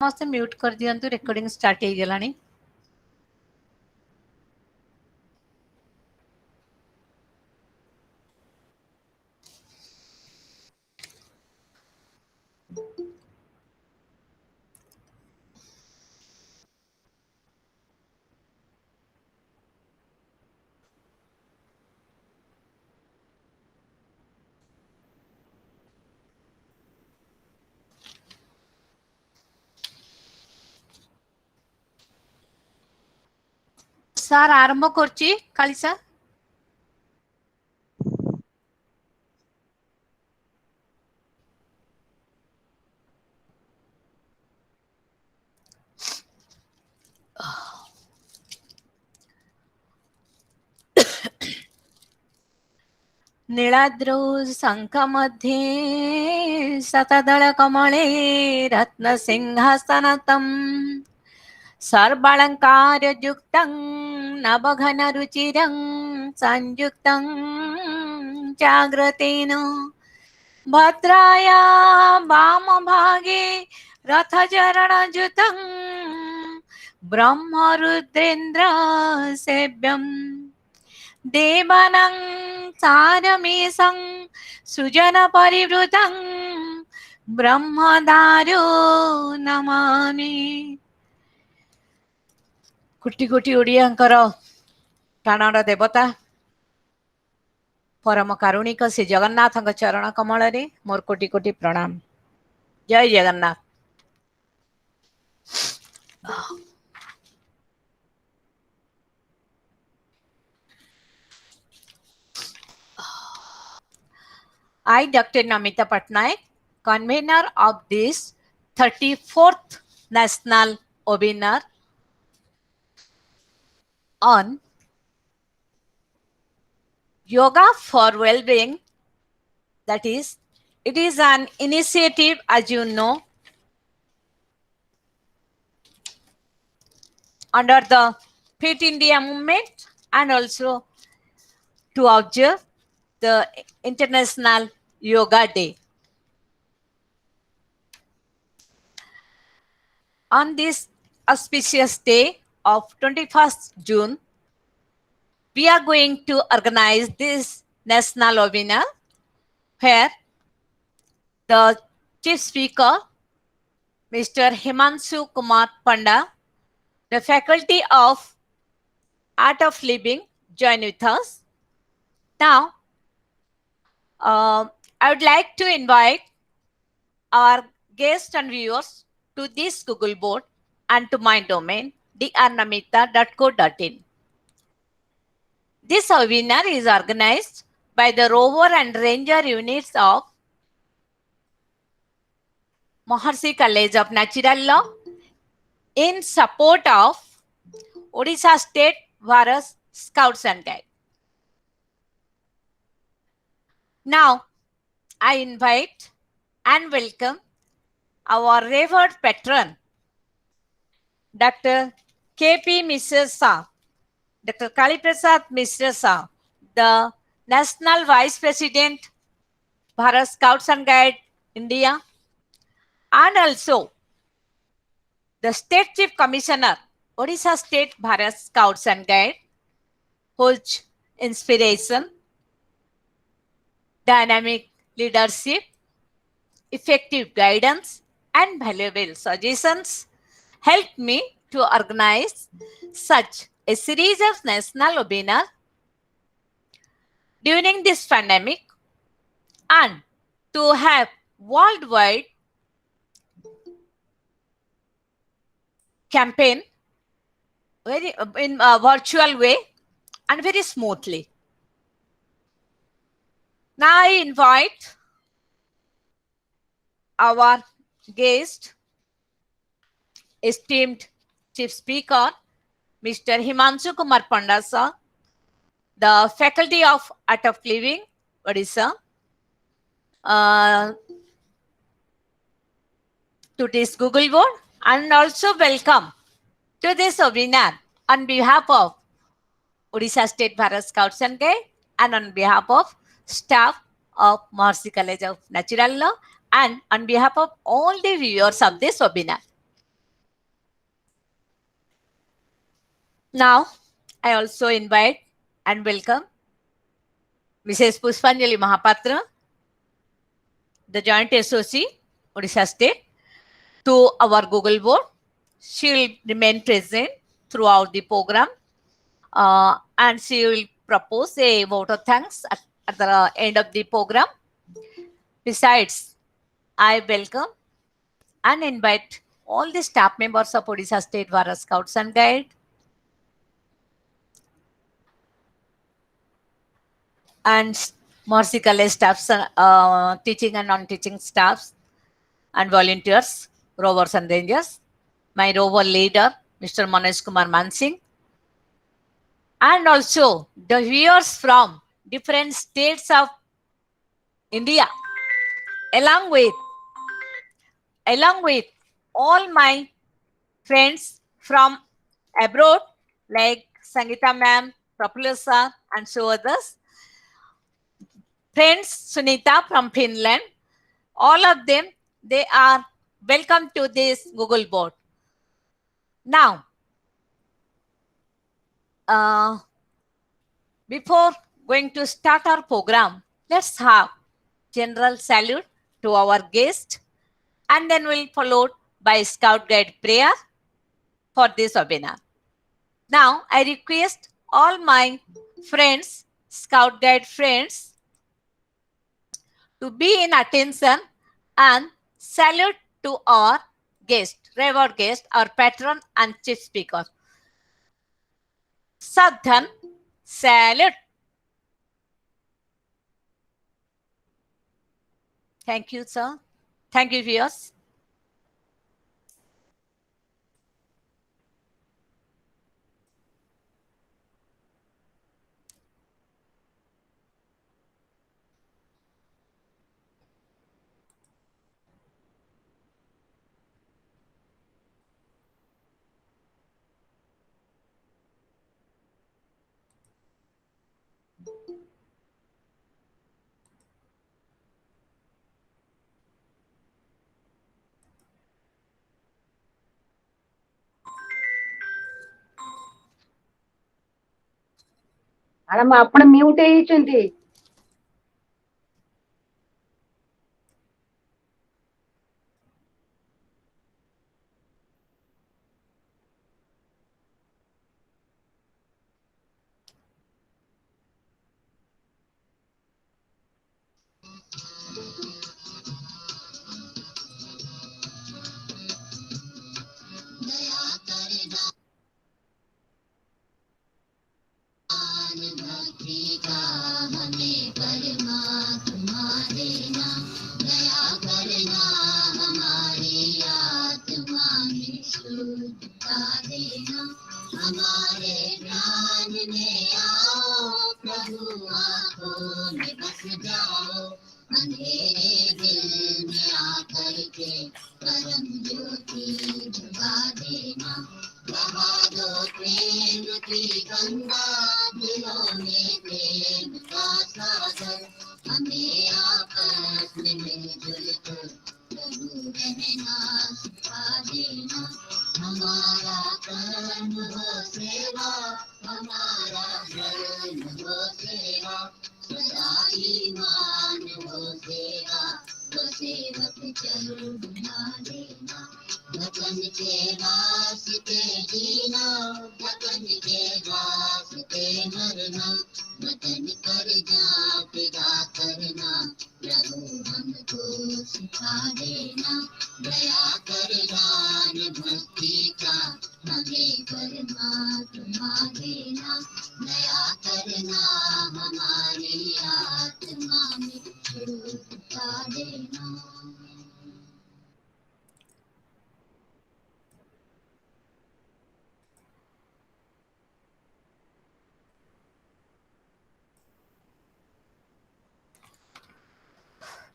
ସମସ୍ତେ ମ୍ୟୁଟ୍ କରିଦିଅନ୍ତୁ, recording start ହେଇଗଲାଣି। ସାର୍ ଆରମ୍ଭ କରୁଛି କାଳି ସାର୍। नीलाद्रौ शङ्खमध्ये शतदल कमले रत्नसिंहासनतम् सर्वालङ्कारयुक्तं नवघनरुचिरं संयुक्तं जाग्रतेन भद्राया वामभागे रथचरणयुतं ब्रह्मरुद्रेन्द्र सेव्यम् देवानां सारमेशं सृजन परिवृतं ब्रह्मदारो नमामि। कोटि कोटि ओडियांकर प्राणर देवता परम कारुणिक श्री जगन्नाथ चरण कमल रे मोर कोटि कोटि प्रणाम। जय Jagannath. I, Dr. Namita Patnaik, convener of this 34th National Webinar on Yoga for Well-being, that is, it is an initiative, as you know, under the Fit India movement and also to observe the International Yoga Day. On this auspicious day of 21st June, we are going to organize this national webinar where the chief speaker, Mr. Himanshu Kumar Panda, the faculty of Art of Living, join with us. Now, I would like to invite our guests and viewers to this Google board and to my domain, drnamita.co.in. This webinar is organized by the Rover and Ranger units of Maharshi College of Natural Law in support of Odisha State Bharat Scouts and Guides. Now, I invite and welcome our revered patron, Dr. K.P. Mishra Shah, Dr. Kali Prasad Mishra Shah, the National Vice President, Bharat Scouts and Guides, India, and also the State Chief Commissioner, Odisha State Bharat Scouts and Guides, whose inspiration, dynamic leadership, effective guidance, and valuable suggestions helped me to organize such a series of national webinars during this pandemic and to have worldwide campaign very in a virtual way and very smoothly. Now I invite our guest, esteemed Chief Speaker, Mr. Himanshu Kumar Panda sir, the Faculty of Art of Living, Odisha, to this Google board, and also welcome to this webinar on behalf of Odisha State Bharat Scouts and Guides and on behalf of staff of Maharshi College of Natural Law and on behalf of all the viewers of this webinar. Now, I also invite and welcome Mrs. Puspanjali Mahapatra, the Joint SOC, Odisha State, to our Google board. She will remain present throughout the program and she will propose a vote of thanks at the end of the program. Besides, I welcome and invite all the staff members of Odisha State Bharat Scouts and Guide and Mercy College staffs, teaching and non-teaching staffs and volunteers, rovers and rangers, my rover leader, Mr. Manoj Kumar Mansingh, and also the viewers from different states of India, along with all my friends from abroad like Sangeeta ma'am, Prafula sir, and so others. Friends Sunita from Finland, all of them, they are welcome to this Google board. Now, before going to start our program, let's have general salute to our guest and then we'll follow by Scout Guide prayer for this webinar. Now, I request all my friends, Scout Guide friends, to be in attention and salute to our guest, revered guest, our patron and chief speaker. Sadhan, salute. Thank you, sir. Thank you, viewers. Madam ଆପଣ mute ହେଇଛନ୍ତି।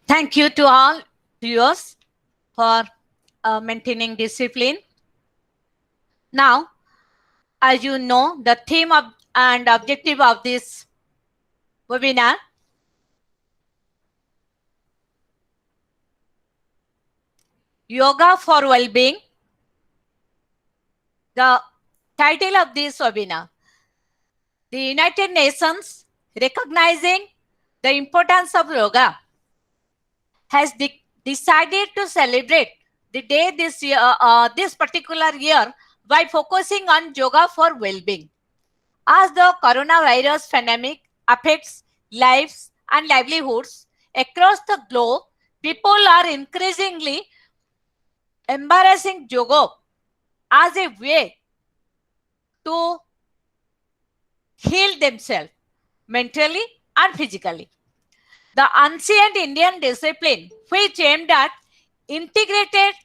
Thank you to all viewers for maintaining discipline. Now, as you know, the theme of and objective of this webinar Yoga for Well-being. The Title of this webinar: The United Nations Recognizing the Importance of Yoga has decided to celebrate the day this particular year by focusing on yoga for well-being. As the coronavirus pandemic affects lives and livelihoods across the globe, people are increasingly embracing yoga as a way to heal themselves mentally and physically. The ancient Indian discipline, which aimed at integrated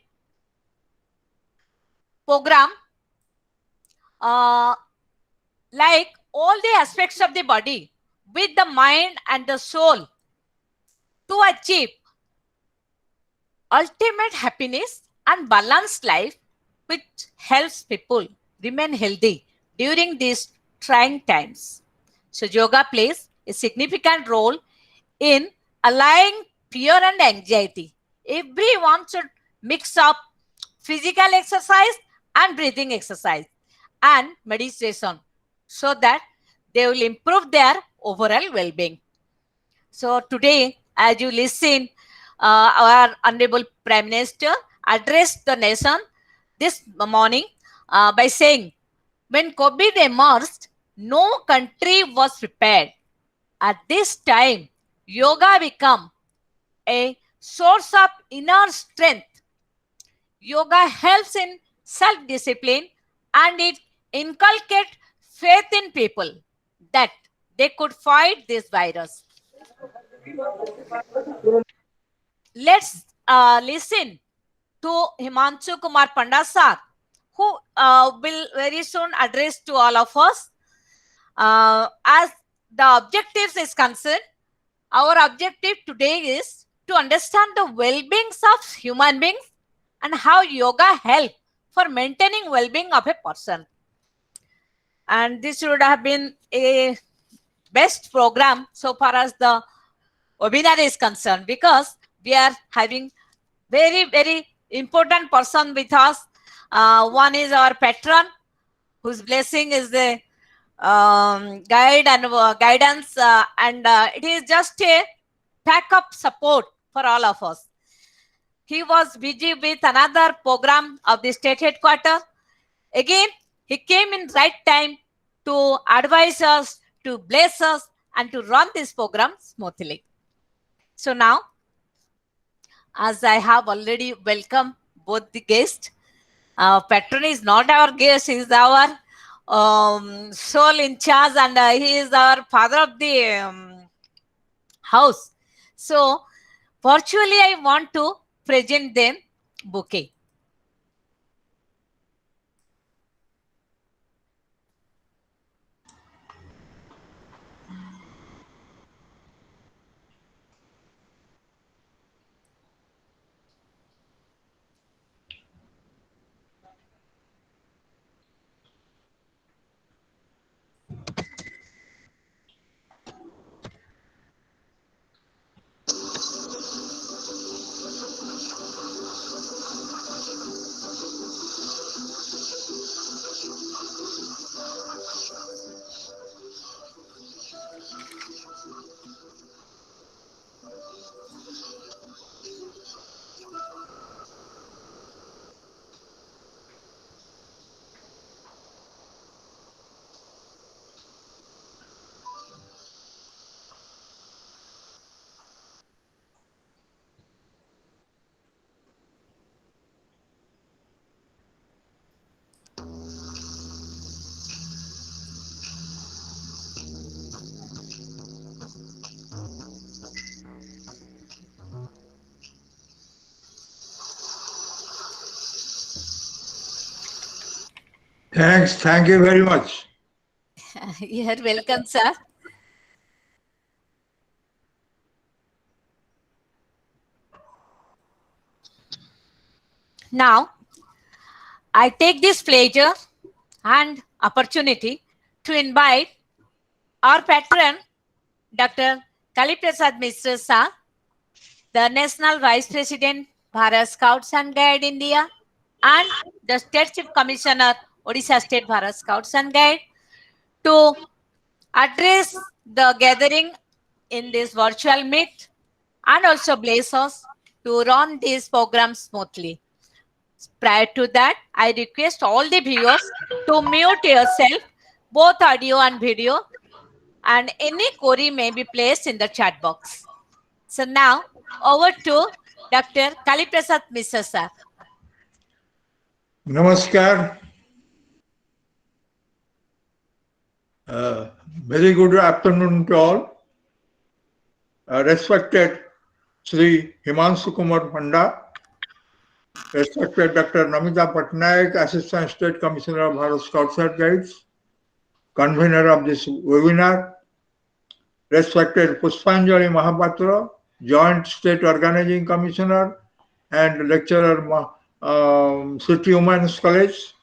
program like all the aspects of the body with the mind and the soul to achieve ultimate happiness and balanced life, which helps people remain healthy during these trying times. So yoga plays a significant role in allaying fear and anxiety. Everyone should mix up physical exercise and breathing exercise and meditation so that they will improve their overall well-being. So today, as you listen, our Honorable Prime Minister addressed the nation this morning by saying, when COVID emerged, no country was prepared. At this time, yoga became a source of inner strength. Yoga helps in self-discipline and it inculcates faith in people that they could fight this virus. Let's listen to Himanshu Kumar Panda sir, who will very soon address to all of us. As the objectives is concerned, our objective today is to understand the well-being of human beings and how yoga helps for maintaining well-being of a person. And this would have been a best program so far as the webinar is concerned, because we are having very important person with us. One is our patron, whose blessing is the guide and guidance, and it is just a backup support for all of us. He was busy with another program of the state headquarters. Again, he came in right time to advise us, to bless us, and to run this program smoothly. So now, as I have already welcomed both the guests, patron is not our guest, he is our soul in charge, and he is our father of the house. So virtually I want to present them bouquet. Thanks. Thank you very much. You're welcome, sir. Now, I take this pleasure and opportunity to invite our patron, Dr. Kaliprasad Mishra sir, the National Vice President, Bharat Scouts and Guide India, and the State Chief Commissioner, Odisha State Bharat Scouts and Guide, to address the gathering in this virtual meet and also bless us to run this program smoothly. Prior to that, I request all the viewers to mute yourself, both audio and video, and any query may be placed in the chat box. So now, over to Dr. Kaliprasad Mishra sir. Namaskar. Very good afternoon to all. Respected Sri Himanshu Kumar Panda, respected Dr. Namita Patnaik, Assistant State Commissioner of Bharat Scouts and Guides, convener of this webinar, respected Puspanjali Mahapatra, Joint State Organizing Commissioner and Lecturer, City Women's College,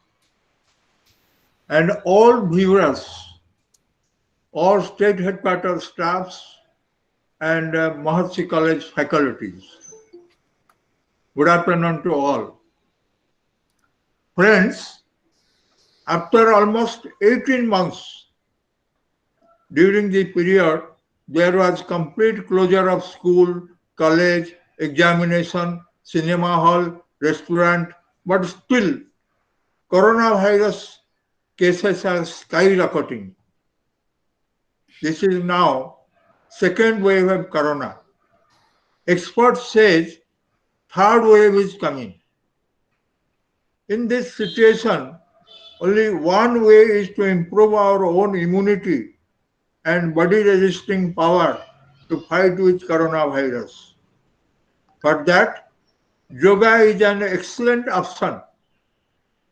and all viewers, all state headquarters staffs, and Maharshi College faculties. Good afternoon to all. Friends, after almost 18 months, during the period, there was complete closure of school, college, examination, cinema hall, restaurant, but still coronavirus cases are skyrocketing. This is now second wave of corona. Experts say third wave is coming. In this situation, only one way is to improve our own immunity and body resisting power to fight with coronavirus. For that, yoga is an excellent option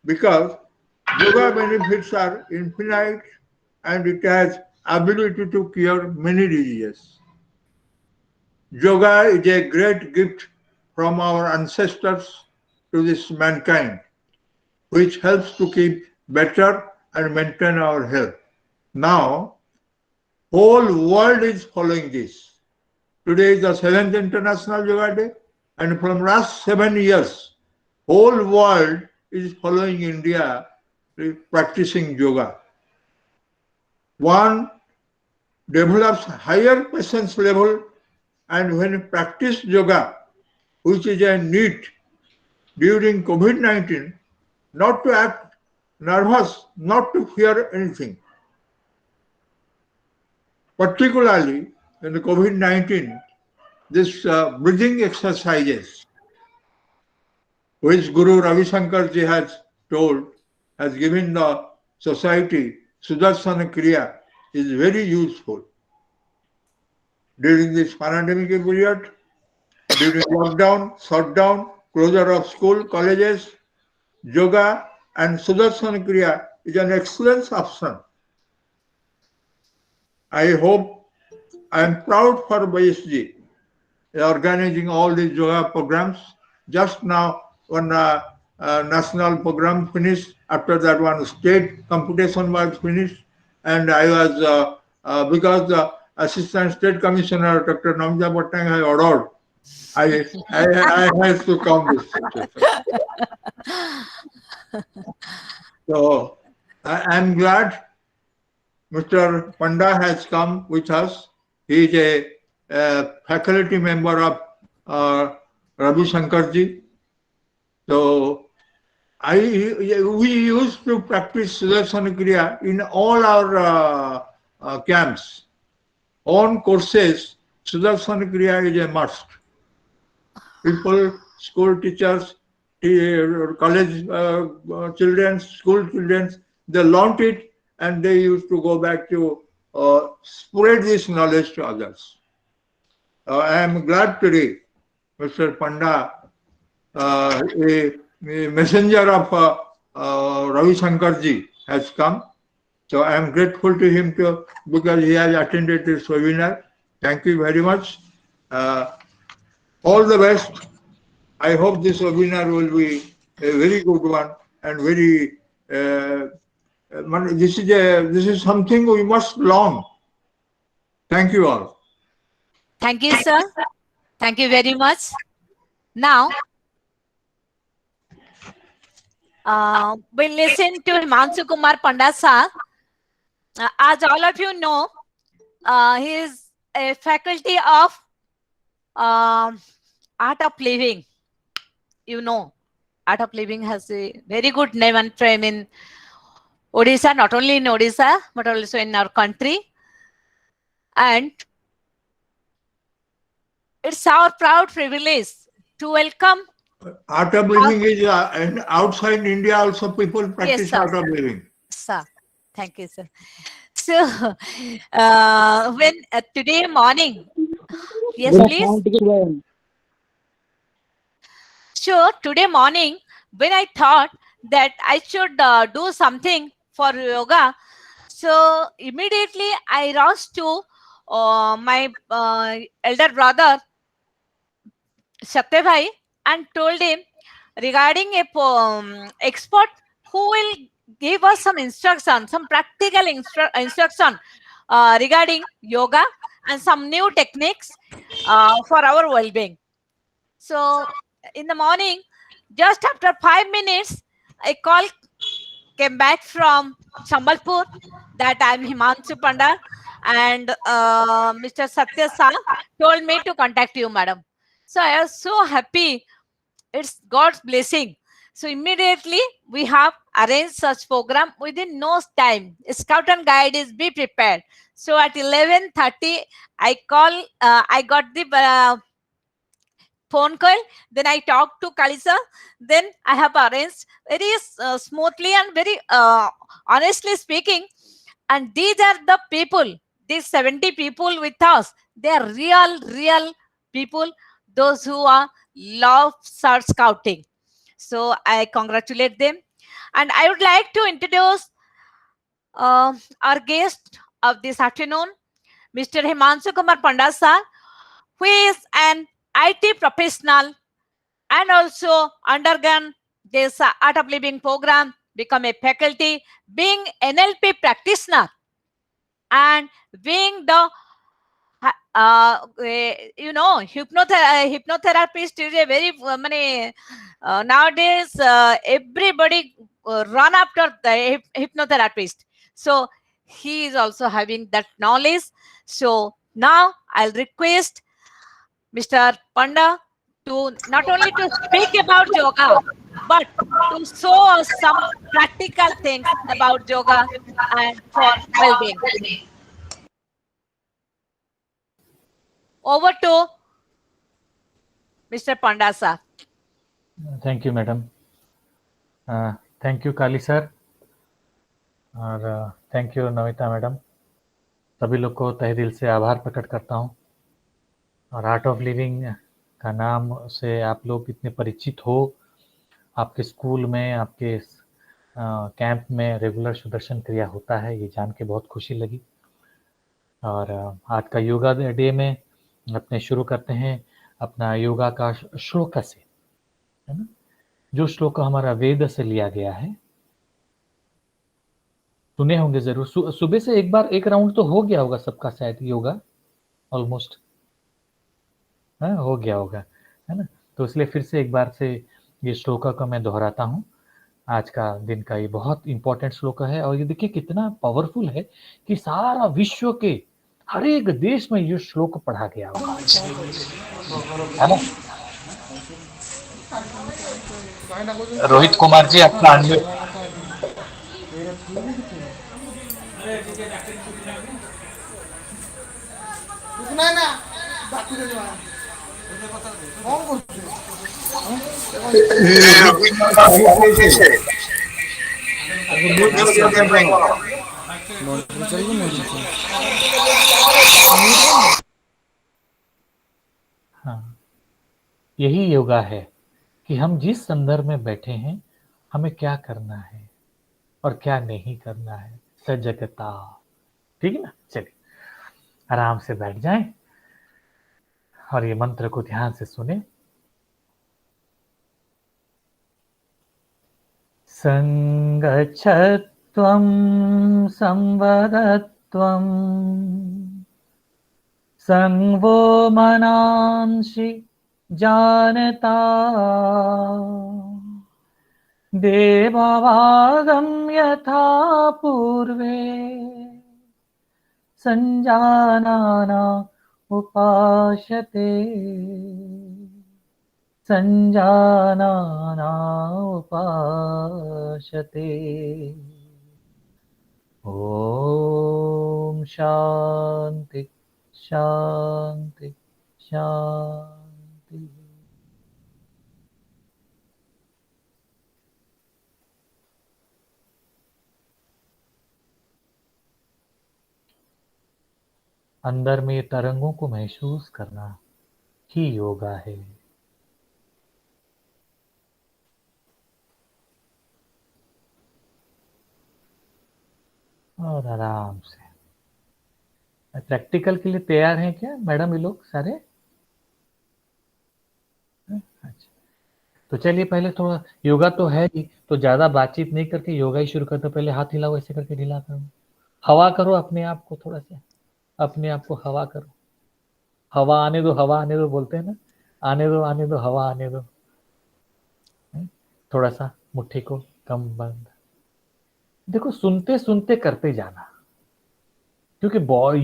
because yoga benefits are infinite and it has ability to cure many diseases. Yoga is a great gift from our ancestors to this mankind, which helps to keep better and maintain our health. Now, whole world is following this. Today is the 7th International Yoga Day, and from last 7 years, whole world is following India practicing yoga. One develops higher patience level, and when practice yoga, which is a need during COVID-19, not to act nervous, not to fear anything. Particularly in the COVID-19, this breathing exercises, which Guru Ravi Shankar ji has told, has given the society, Sudarsana Kriya, is very useful. During this pandemic period, during lockdown, shutdown, closure of school, colleges, yoga and Sudarsana Kriya is an excellent option. I hope, I am proud for BSG organizing all these yoga programs. Just now, one national program finished. After that, one state competition was finished, and I was because the Assistant State Commissioner Dr. Namita Patnaik has ordered, I had to come this situation. So I am glad Mr. Panda has come with us. He is a faculty member of Ravi Shankar ji. So we used to practice Sudarsana Kriya in all our camps. On courses, Sudarsana Kriya is a must. People, school teachers, college children, school children, they learned it and they used to go back to spread this knowledge to others. I am glad today Mr. Panda, a messenger of Ravi Shankar ji, has come. So I am grateful to him too, because he has attended this webinar. Thank you very much. All the best. I hope this webinar will be a very good one and very. This is something we must learn. Thank you all. Thank you, sir. Thank you very much. Now, we listen to Himanshu Kumar Panda sir. As all of you know, he is a faculty of Art of Living. You know, Art of Living has a very good name and fame in Odisha, not only in Odisha, but also in our country. And it's our proud privilege to welcome. Art of living is and outside India also people practice sir. art of living. Sir, thank you, sir. So, when today morning, yes, please. So today morning, when I thought that I should do something for yoga, so immediately I rushed to my elder brother Satyabhai and told him regarding a expert who will give us some instruction, some practical instruction regarding yoga and some new techniques for our well-being. So in the morning, just after 5 minutes, a call came back from Sambalpur that I'm Himanshu Panda and Mr. Satya Sa told me to contact you, madam. So I was so happy. It's God's blessing. So immediately we have arranged such program within no time. Scout and guide is be prepared. So at 11:30, I got the phone call. Then I talked to Kalisa. Then I have arranged very smoothly and very honestly speaking. And these are the people, these 70 people with us. They are real people, those who are love scouting. So I congratulate them. And I would like to introduce our guest of this afternoon, Mr. Himanshu Kumar Panda sir, who is an IT professional and also undergone this Art of Living program, become a faculty, being NLP practitioner, and being the hypnotherapist is a very many nowadays everybody run after the hypnotherapist. So he is also having that knowledge. So now I'll request Mr. Panda to not only to speak about yoga, but to show us some practical things about yoga and for well-being. Over to Mr. Panda sir. Thank you, madam. Thank you, Kali sir. और thank you Namita madam. सभी लोग को तहे दिल से आभार प्रकट करता हूँ. और आर्ट ऑफ लिविंग का नाम से आप लोग इतने परिचित हो. आपके स्कूल में, आपके कैंप में रेगुलर सुदर्शन क्रिया होता है, ये जान के बहुत खुशी लगी. और आज का योगा डे में अपने शुरू करते हैं अपना योगा का श्लोक से, है ना, जो श्लोक हमारा वेद से लिया गया है. सुने होंगे जरूर. सुबह से एक बार एक राउंड तो हो गया होगा सबका शायद योगा, ऑलमोस्ट हो गया होगा, है ना. तो इसलिए फिर से एक बार से ये श्लोक को मैं दोहराता हूँ. आज का दिन का ये बहुत इंपॉर्टेंट श्लोक है. और ये देखिए कितना पावरफुल है कि सारा विश्व के हर एक देश में ये श्लोक पढ़ा गया होगा, है ना. रोहित कुमार जी अपना अनम्यूट. हाँ, यही योगा है कि हम जिस संदर्भ में बैठे हैं हमें क्या करना है और क्या नहीं करना है. सजगता. ठीक है ना. चलिए आराम से बैठ जाएं और ये मंत्र को ध्यान से सुने. संगच्छत्वं संवदत्वं संवो मनांसि जानता देववागं यथा पूर्वे संजानाना उपास्यते संजानाना उपास्यते। ओम शांति शांति शांति। अंदर में ये तरंगों को महसूस करना ही योगा है। और आराम से प्रैक्टिकल के लिए तैयार हैं क्या मैडम ये लोग सारे? अच्छा, तो चलिए पहले थोड़ा योगा तो है ही, तो ज्यादा बातचीत नहीं करके योगा ही शुरू करते। पहले हाथ हिलाओ, ऐसे करके ढीला करो, हवा करो अपने आप को, थोड़ा सा अपने आप को हवा करो। हवा आने दो, हवा आने दो बोलते हैं ना, आने दो हवा आने दो। थोड़ा सा मुट्ठी को कम बंद। देखो सुनते सुनते करते जाना, क्योंकि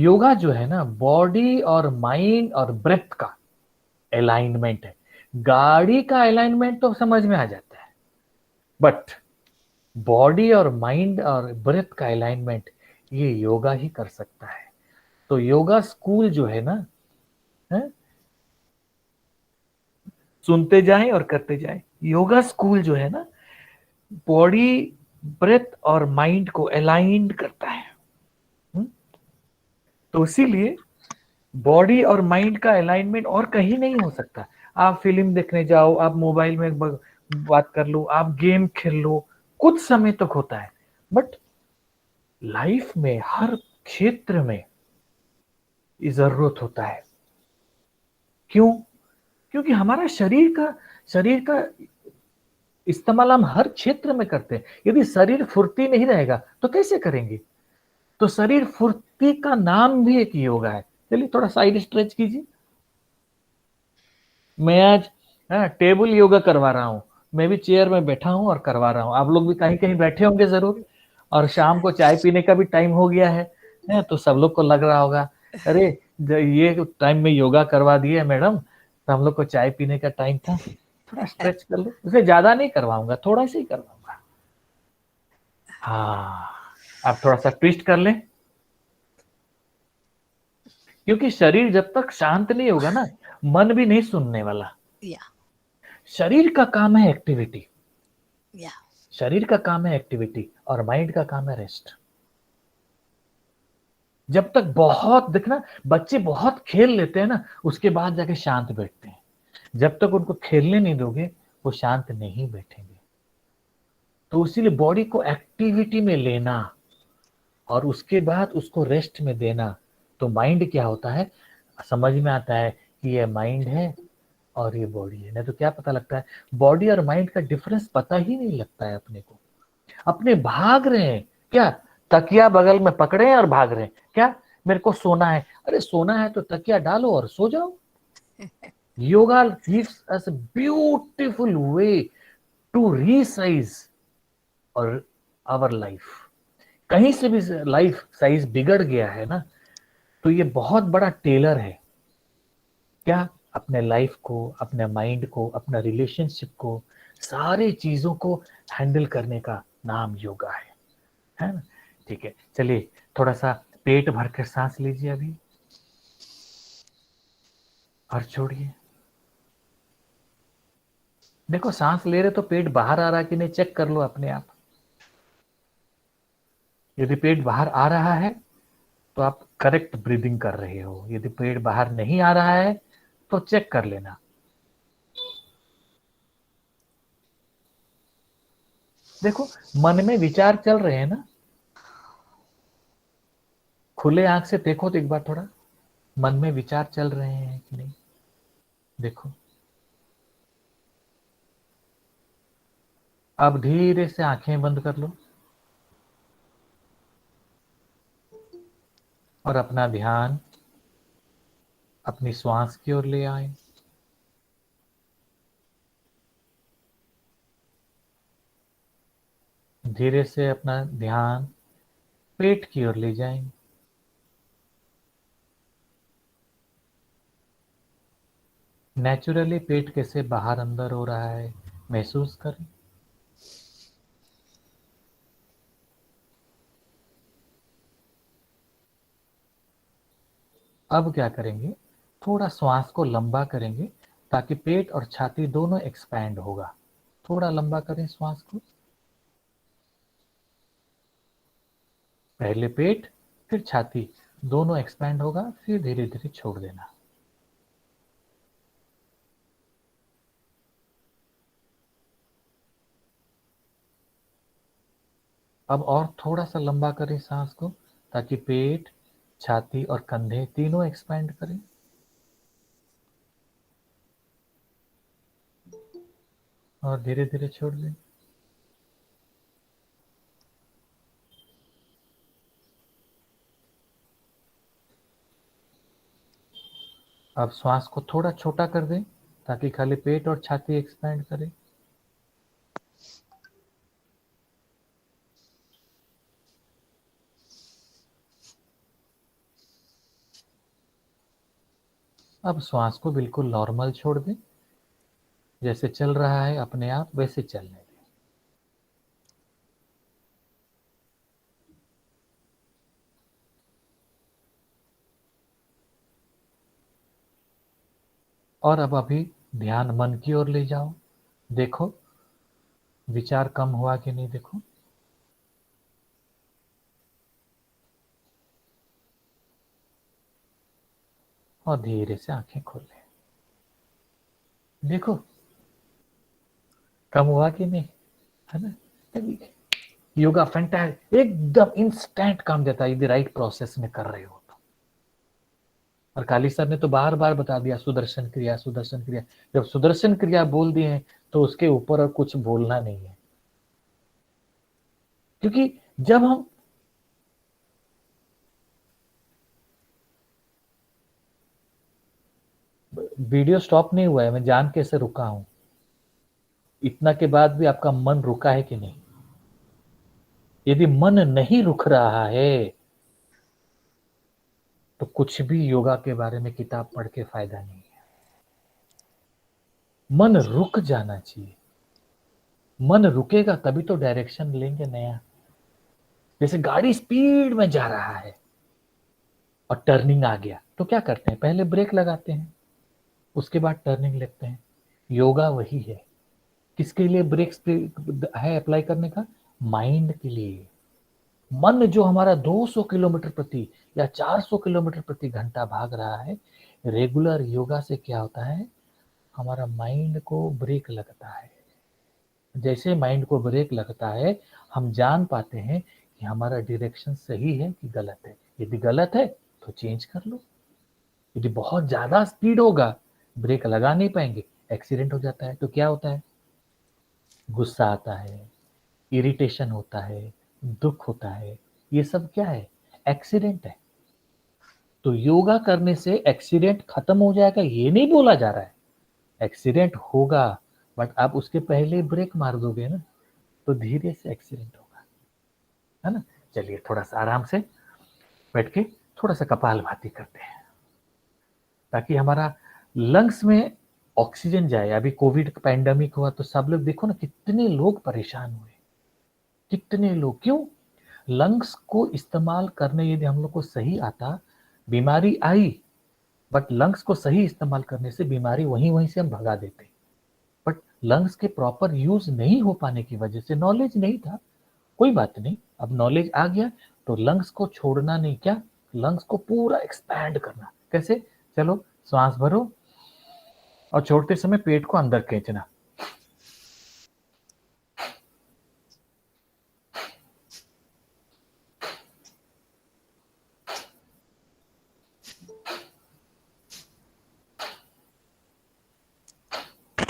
योगा जो है ना बॉडी और माइंड और ब्रेथ का अलाइनमेंट है। गाड़ी का अलाइनमेंट तो समझ में आ जाता है, बट बॉडी और माइंड और ब्रेथ का अलाइनमेंट ये योगा ही कर सकता है। तो योगा स्कूल जो है ना, है? सुनते जाएं और करते जाएं। योगा स्कूल जो है ना बॉडी ब्रेथ और माइंड को अलाइंड करता है। तो इसीलिए बॉडी और माइंड का अलाइनमेंट और कहीं नहीं हो सकता। आप फिल्म देखने जाओ, आप मोबाइल में बात कर लो, आप गेम खेल लो, कुछ समय तक होता है, बट लाइफ में हर क्षेत्र में ये जरूरत होता है। क्यों? क्योंकि हमारा शरीर का इस्तेमाल हम हर क्षेत्र में करते हैं। यदि शरीर फुर्ती नहीं रहेगा तो कैसे करेंगे? तो शरीर फुर्ती का नाम भी एक योगा है। चलिए थोड़ा साइड स्ट्रेच कीजिए। मैं आज टेबल योगा करवा रहा हूँ, मैं भी चेयर में बैठा हूँ और करवा रहा हूँ। आप लोग भी कहीं कहीं बैठे होंगे जरूर, और शाम को चाय पीने का भी टाइम हो गया है, तो सब लोग को लग रहा होगा अरे ये टाइम में योगा करवा दिए मैडम, तो हम लोग को चाय पीने का टाइम था। थोड़ा स्ट्रेच कर लो। उसे ज्यादा नहीं करवाऊंगा, थोड़ा सा ही करवाऊंगा। हाँ, आप थोड़ा सा ट्विस्ट कर लें, क्योंकि शरीर जब तक शांत नहीं होगा ना मन भी नहीं सुनने वाला। Yeah. शरीर का काम है एक्टिविटी, Yeah. शरीर का काम है एक्टिविटी और माइंड का काम है रेस्ट। जब तक बहुत देखना, बच्चे बहुत खेल लेते हैं ना उसके बाद जाके शांत बैठते हैं। जब तक उनको खेलने नहीं दोगे वो शांत नहीं बैठेंगे। तो इसीलिए बॉडी को एक्टिविटी में लेना और उसके बाद उसको रेस्ट में देना। तो माइंड क्या होता है समझ में आता है कि ये माइंड है और ये बॉडी है। नहीं तो क्या पता लगता है, बॉडी और माइंड का डिफरेंस पता ही नहीं लगता है अपने को। अपने भाग रहे हैं क्या, तकिया बगल में पकड़े हैं और भाग रहे हैं क्या, मेरे को सोना है। अरे सोना है तो तकिया डालो और सो जाओ। Yoga gives us a beautiful way to resize और आवर लाइफ। कहीं से भी लाइफ साइज बिगड़ गया है ना, तो ये बहुत बड़ा टेलर है क्या, अपने लाइफ को, अपने माइंड को, अपना रिलेशनशिप को, सारी चीजों को हैंडल करने का नाम योगा है ना। ठीक है, चलिए थोड़ा सा पेट भर कर सांस लीजिए अभी और छोड़िए। देखो सांस ले रहे तो पेट बाहर आ रहा कि नहीं चेक कर लो अपने आप। यदि पेट बाहर आ रहा है तो आप करेक्ट ब्रीदिंग कर रहे हो, यदि पेट बाहर नहीं आ रहा है तो चेक कर लेना। देखो मन में विचार चल रहे हैं ना, खुले आंख से देखो तो एक बार थोड़ा मन में विचार चल रहे हैं कि नहीं देखो। अब धीरे से आंखें बंद कर लो और अपना ध्यान अपनी श्वास की ओर ले आए। धीरे से अपना ध्यान पेट की ओर ले जाएंगे। नेचुरली पेट कैसे बाहर अंदर हो रहा है महसूस करें। अब क्या करेंगे, थोड़ा श्वास को लंबा करेंगे ताकि पेट और छाती दोनों एक्सपैंड होगा। थोड़ा लंबा करें श्वास को। पहले पेट फिर छाती दोनों एक्सपैंड होगा, फिर धीरे धीरे छोड़ देना। अब और थोड़ा सा लंबा करें सांस को ताकि पेट, छाती और कंधे तीनों एक्सपैंड करें। और धीरे धीरे छोड़ दें। अब श्वास को थोड़ा छोटा कर दें ताकि खाली पेट और छाती एक्सपैंड करें। अब श्वास को बिल्कुल नॉर्मल छोड़ दें, जैसे चल रहा है अपने आप वैसे चलने दें। और अब अभी ध्यान मन की ओर ले जाओ। देखो विचार कम हुआ कि नहीं, देखो। और धीरे से आंखें खोल लें। देखो कम हुआ कि नहीं, है ना। योगा फैंटास्टिक, एकदम इंस्टेंट काम देता है यदि राइट प्रोसेस में कर रहे हो तो। और काली सर ने तो बार बार बता दिया सुदर्शन क्रिया, सुदर्शन क्रिया। जब सुदर्शन क्रिया बोल दिए हैं तो उसके ऊपर और कुछ बोलना नहीं है, क्योंकि जब हम वीडियो स्टॉप नहीं हुआ है, मैं जान कैसे रुका हूं, इतना के बाद भी आपका मन रुका है कि नहीं। यदि मन नहीं रुक रहा है तो कुछ भी योगा के बारे में किताब पढ़ के फायदा नहीं है। मन रुक जाना चाहिए। मन रुकेगा तभी तो डायरेक्शन लेंगे नया। जैसे गाड़ी स्पीड में जा रहा है और टर्निंग आ गया तो क्या करते हैं, पहले ब्रेक लगाते हैं, उसके बाद टर्निंग लेते हैं। योगा वही है। किसके लिए ब्रेक है अप्लाई करने का, माइंड के लिए। मन जो हमारा 200 किलोमीटर प्रति या 400 किलोमीटर प्रति घंटा भाग रहा है, रेगुलर योगा से क्या होता है, हमारा माइंड को ब्रेक लगता है। जैसे माइंड को ब्रेक लगता है हम जान पाते हैं कि हमारा डायरेक्शन सही है कि गलत है। यदि गलत है तो चेंज कर लो। यदि बहुत ज्यादा स्पीड होगा, ब्रेक लगा नहीं पाएंगे, एक्सीडेंट हो जाता है। तो क्या होता है, गुस्सा आता है, इरिटेशन होता है, दुख होता है। ये सब क्या है, एक्सीडेंट है। तो योगा करने से एक्सीडेंट खत्म हो जाएगा ये नहीं बोला जा रहा है। एक्सीडेंट होगा बट आप उसके पहले ब्रेक मार दोगे ना तो धीरे से एक्सीडेंट होगा, है ना। चलिए थोड़ा सा आराम से बैठ के थोड़ा सा कपालभाति करते हैं ताकि हमारा लंग्स में ऑक्सीजन जाए। अभी कोविड पैंडेमिक हुआ तो सब लोग देखो ना, कितने लोग परेशान हुए, कितने लोग। क्यों, लंग्स को इस्तेमाल करने यदि हम लोग को सही आता, बीमारी आई बट लंग्स को सही इस्तेमाल करने से बीमारी वहीं से हम भगा देते। बट लंग्स के प्रॉपर यूज नहीं हो पाने की वजह से, नॉलेज नहीं था, कोई बात नहीं, अब नॉलेज आ गया तो लंग्स को छोड़ना नहीं, क्या, लंग्स को पूरा एक्सपैंड करना। कैसे, चलो सांस भरो और छोड़ते समय पेट को अंदर खींचना।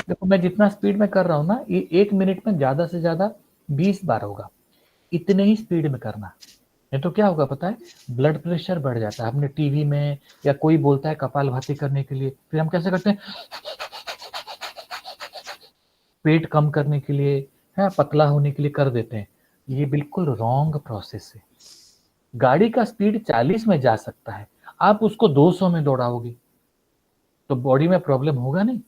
देखो मैं जितना स्पीड में कर रहा हूं ना, ये 1 मिनट में ज्यादा से ज्यादा 20 बार होगा। इतने ही स्पीड में करना, नहीं तो क्या होगा पता है, ब्लड प्रेशर बढ़ जाता है। हमने टीवी में या कोई बोलता है कपालभाति करने के लिए, फिर हम कैसे करते हैं, पेट कम करने के लिए, है पतला होने के लिए कर देते हैं। ये बिल्कुल रॉन्ग प्रोसेस है। गाड़ी का स्पीड 40 में जा सकता है, आप उसको 200 में दौड़ाओगे तो बॉडी में प्रॉब्लम होगा नहीं?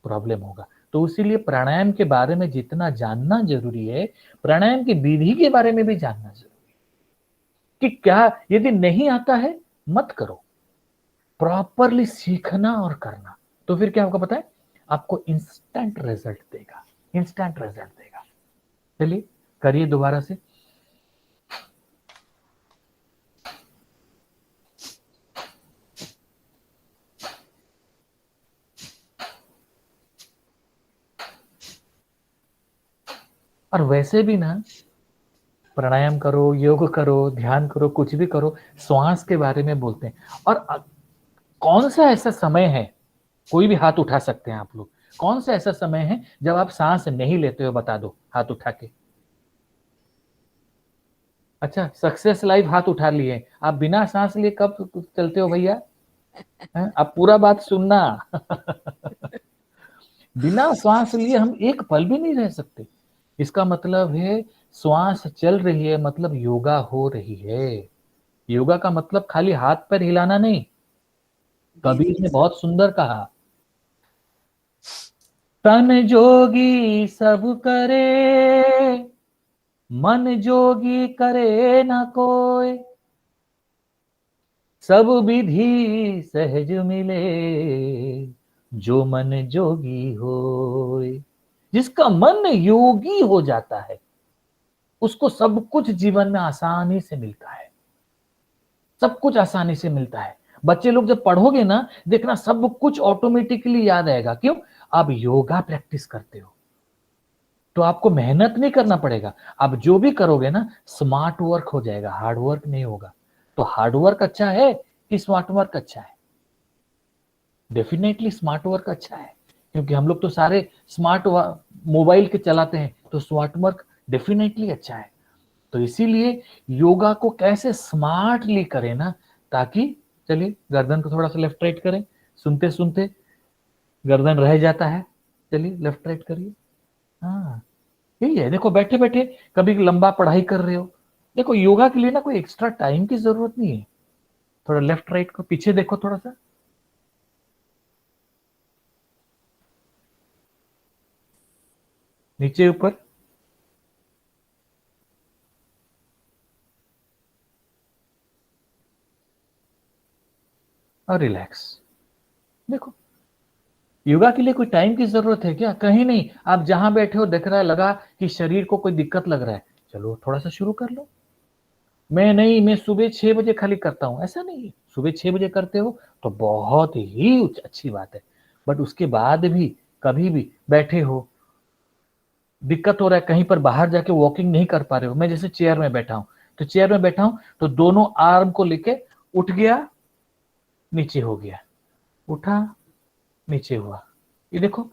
प्रॉब्लम होगा। तो इसीलिए प्राणायाम के बारे में जितना जानना जरूरी है, प्राणायाम की विधि के बारे में भी जानना जरूरी है कि क्या यदि नहीं आता है मत करो, प्रॉपरली सीखना और करना, तो फिर क्या होगा पता है? आपको इंस्टेंट रिजल्ट देगा, इंस्टेंट रिजल्ट देगा। चलिए करिए दोबारा से। और वैसे भी ना, प्राणायाम करो, योग करो, ध्यान करो, कुछ भी करो, श्वास के बारे में बोलते हैं। और कौन सा ऐसा समय है, कोई भी हाथ उठा सकते हैं आप लोग, कौन सा ऐसा समय है जब आप सांस नहीं लेते हो? बता दो हाथ उठा के। अच्छा, सक्सेस लाइव हाथ उठा लिए, आप बिना सांस लिए कब चलते हो भैया? आप पूरा बात सुनना। बिना श्वास लिए हम एक पल भी नहीं रह सकते। इसका मतलब है श्वास चल रही है, मतलब योगा हो रही है। योगा का मतलब खाली हाथ पैर हिलाना नहीं। कबीर ने बहुत सुंदर कहा, तन जोगी सब करे, मन जोगी करे ना कोई, सब विधि सहज मिले, जो मन जोगी होय। जिसका मन योगी हो जाता है उसको सब कुछ जीवन में आसानी से मिलता है, सब कुछ आसानी से मिलता है। बच्चे लोग जब पढ़ोगे ना, देखना सब कुछ ऑटोमेटिकली याद आएगा। क्यों? आप योगा प्रैक्टिस करते हो तो आपको मेहनत नहीं करना पड़ेगा। आप जो भी करोगे ना, स्मार्ट वर्क हो जाएगा, हार्ड वर्क नहीं होगा। तो हार्ड वर्क अच्छा है कि स्मार्ट वर्क अच्छा है? डेफिनेटली स्मार्ट वर्क अच्छा है, क्योंकि हम लोग तो सारे स्मार्ट मोबाइल के चलाते हैं, तो स्मार्ट वर्क डेफिनेटली अच्छा है। तो इसीलिए योगा को कैसे स्मार्टली करें ना, ताकि, चलिए गर्दन को थोड़ा सा लेफ्ट राइट करें, सुनते सुनते गर्दन रह जाता है। चलिए लेफ्ट राइट करिए। हाँ, यही है। देखो बैठे बैठे कभी लंबा पढ़ाई कर रहे हो, देखो योगा के लिए ना कोई एक्स्ट्रा टाइम की जरूरत नहीं है। थोड़ा लेफ्ट राइट को पीछे देखो, थोड़ा सा नीचे ऊपर, और रिलैक्स। देखो योगा के लिए कोई टाइम की जरूरत है क्या? कहीं नहीं। आप जहां बैठे हो, दिख रहा है, लगा कि शरीर को कोई दिक्कत लग रहा है, चलो थोड़ा सा शुरू कर लो। मैं सुबह 6 बजे खाली करता हूं, ऐसा नहीं है। सुबह 6 बजे करते हो तो बहुत ही अच्छी बात है, बट उसके बाद भी कभी भी बैठे हो, दिक्कत हो रहा है, कहीं पर बाहर जाके वॉकिंग नहीं कर पा रहे हो, मैं जैसे चेयर में बैठा हूं, तो चेयर में बैठा हूं तो दोनों आर्म को लेके उठ गया, नीचे हो गया, उठा, नीचे हुआ। ये देखो,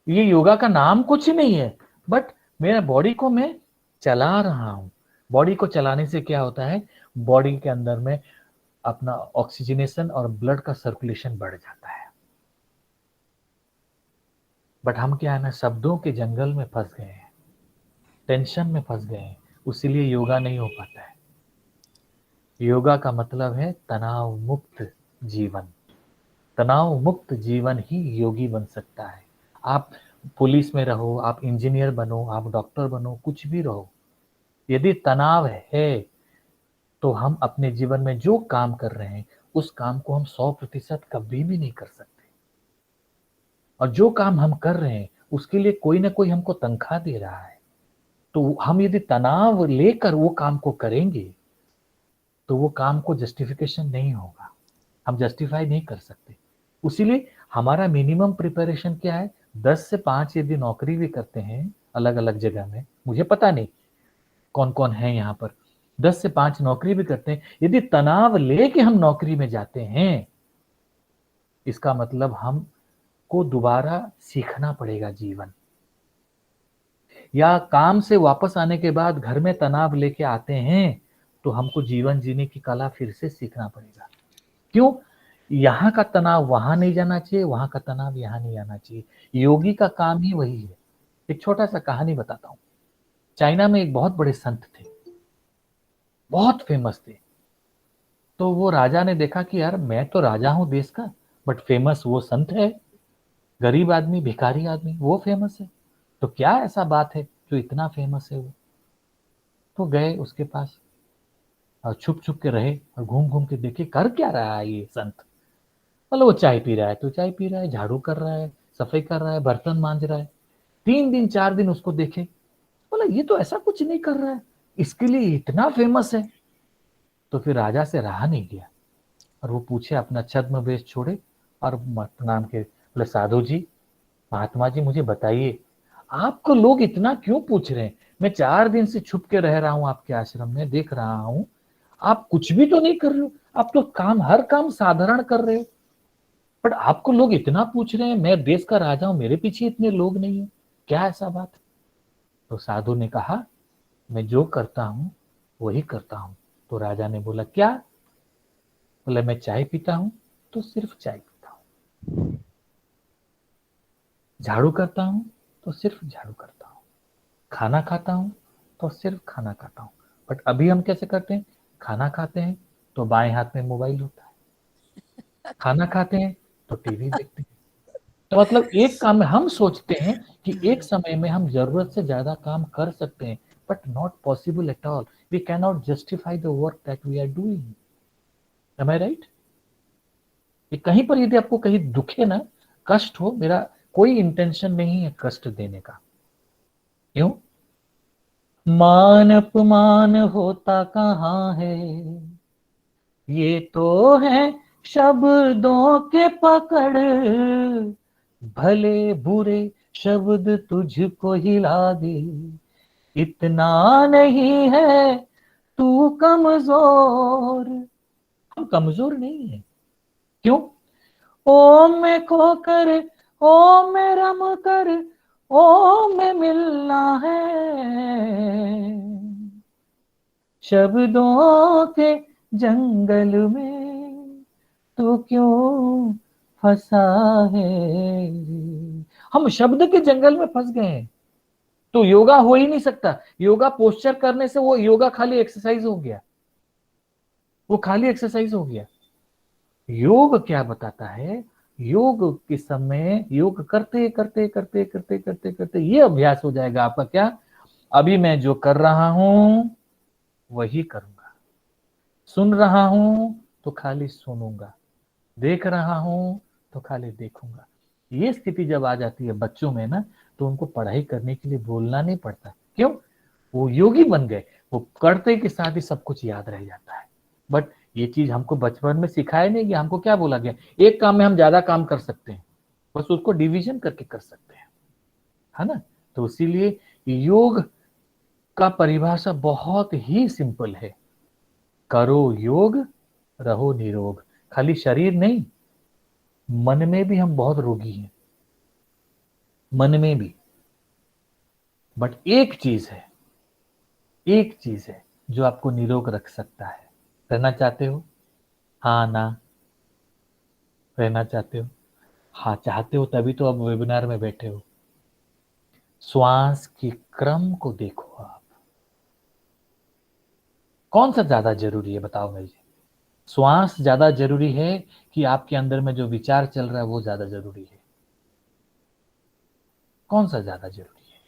ये योगा का नाम कुछ नहीं है, बट मेरा बॉडी को मैं चला रहा हूं। बॉडी को चलाने से क्या होता है? बॉडी के अंदर में अपना ऑक्सीजनेशन और ब्लड का सर्कुलेशन बढ़ जाता है। बट हम क्या है ना, शब्दों के जंगल में फंस गए हैं, टेंशन में फंस गए हैं, उसीलिए योगा नहीं हो पाता है। योगा का मतलब है तनाव मुक्त जीवन। तनाव मुक्त जीवन ही योगी बन सकता है। आप पुलिस में रहो, आप इंजीनियर बनो, आप डॉक्टर बनो, कुछ भी रहो, यदि तनाव है तो हम अपने जीवन में जो काम कर रहे हैं उस काम को हम 100% कभी भी नहीं कर सकते। और जो काम हम कर रहे हैं उसके लिए कोई ना कोई हमको तनख्वाह दे रहा है, तो हम यदि तनाव लेकर वो काम को करेंगे तो वो काम को जस्टिफिकेशन नहीं होगा, हम जस्टिफाई नहीं कर सकते। इसीलिए हमारा मिनिमम प्रिपरेशन क्या है? 10 से 5 यदि नौकरी भी करते हैं अलग अलग जगह में, मुझे पता नहीं कौन कौन है यहाँ पर, 10 से 5 नौकरी भी करते हैं, यदि तनाव लेके हम नौकरी में जाते हैं, इसका मतलब हमको दोबारा सीखना पड़ेगा जीवन। या काम से वापस आने के बाद घर में तनाव लेके आते हैं तो हमको जीवन जीने की कला फिर से सीखना पड़ेगा। क्यों? यहाँ का तनाव वहां नहीं जाना चाहिए, वहां का तनाव यहाँ नहीं आना चाहिए। योगी का काम ही वही है। एक छोटा सा कहानी बताता हूँ। चाइना में एक बहुत बड़े संत थे, बहुत फेमस थे। तो वो राजा ने देखा कि यार मैं तो राजा हूं देश का, बट फेमस वो संत है, गरीब आदमी, भिखारी आदमी, वो फेमस है, तो क्या ऐसा बात है जो इतना फेमस है वो। तो गए उसके पास और छुप छुप के रहे और घूम घूम के देखे कर क्या रहा है ये संत। मतलब वो चाय पी रहा है तो चाय पी रहा है, झाड़ू कर रहा है, सफाई कर रहा है, बर्तन मांज रहा है। 3 दिन 4 दिन उसको देखे, बोला ये तो ऐसा कुछ नहीं कर रहा है, इसके लिए इतना फेमस है। तो फिर राजा से रहा नहीं गया और वो पूछे, अपना छद्म वेश छोड़े और प्रणाम के, बोले साधु जी, महात्मा जी, मुझे बताइए आपको लोग इतना क्यों पूछ रहे हैं? मैं 4 दिन से छुप के रह रहा हूं आपके आश्रम में, देख रहा हूं आप कुछ भी तो नहीं कर रहे हो, आप तो हर काम साधारण कर रहे हो, बट आपको लोग इतना पूछ रहे हैं, मैं देश का राजा हूं, मेरे पीछे इतने लोग नहीं है, क्या ऐसा बात? तो साधु ने कहा, मैं जो करता हूं वही करता हूं। तो राजा ने बोला, क्या? बोला, मैं चाय पीता हूं तो सिर्फ चाय पीता हूं, झाड़ू करता हूं तो सिर्फ झाड़ू करता हूं, खाना खाता हूं तो सिर्फ खाना खाता हूं। बट अभी हम कैसे करते हैं? खाना खाते हैं तो बाएं हाथ में मोबाइल होता है, खाना खाते हैं तो टीवी देखते हैं। तो मतलब एक काम में हम सोचते हैं कि एक समय में हम जरूरत से ज्यादा काम कर सकते हैं, but not possible at all. We can not justify the work that we are doing. Am I right? ये कहीं पर यदि आपको कहीं दुखे ना, कष्ट हो, मेरा कोई इंटेंशन नहीं है कष्ट देने का, क्यों? मान अपमान होता कहाँ है, ये तो है शब्दों के पकड़, भले बुरे शब्द तुझको हिला दे, इतना नहीं है तू कमजोर। हम कमजोर नहीं है, क्यों? ओ मैं खो कर, ओ मैं रम कर, ओ मैं मिलना है, शब्दों के जंगल में तू क्यों फंसा है। हम शब्द के जंगल में फंस गए हैं, तो योगा हो ही नहीं सकता। योगा पोस्चर करने से वो योगा खाली एक्सरसाइज हो गया, वो खाली एक्सरसाइज हो गया। योग क्या बताता है? योग के समय योग करते करते करते करते करते करते ये अभ्यास हो जाएगा आपका, क्या? अभी मैं जो कर रहा हूं वही करूंगा, सुन रहा हूं तो खाली सुनूंगा, देख रहा हूं तो खाली देखूंगा। ये स्थिति जब आ जाती है बच्चों में ना, तो उनको पढ़ाई करने के लिए बोलना नहीं पड़ता, क्यों? वो योगी बन गए, वो करते के साथ ही सब कुछ याद रह जाता है। बट ये चीज हमको बचपन में सिखाया नहीं गया। हमको क्या बोला गया? एक काम में हम ज्यादा काम कर सकते हैं, बस उसको डिवीजन करके कर सकते हैं, है ना? तो इसीलिए योग का परिभाषा बहुत ही सिंपल है, करो योग रहो निरोग। खाली शरीर नहीं, मन में भी हम बहुत रोगी हैं, मन में भी। बट एक चीज है, एक चीज है जो आपको निरोग रख सकता है। रहना चाहते हो? हाँ ना? रहना चाहते हो? हाँ चाहते हो, तभी तो अब वेबिनार में बैठे हो। श्वास के क्रम को देखो आप, कौन सा ज्यादा जरूरी है बताओ मुझे? श्वास ज्यादा जरूरी है कि आपके अंदर में जो विचार चल रहा है वो ज्यादा जरूरी है? कौन सा ज्यादा जरूरी है?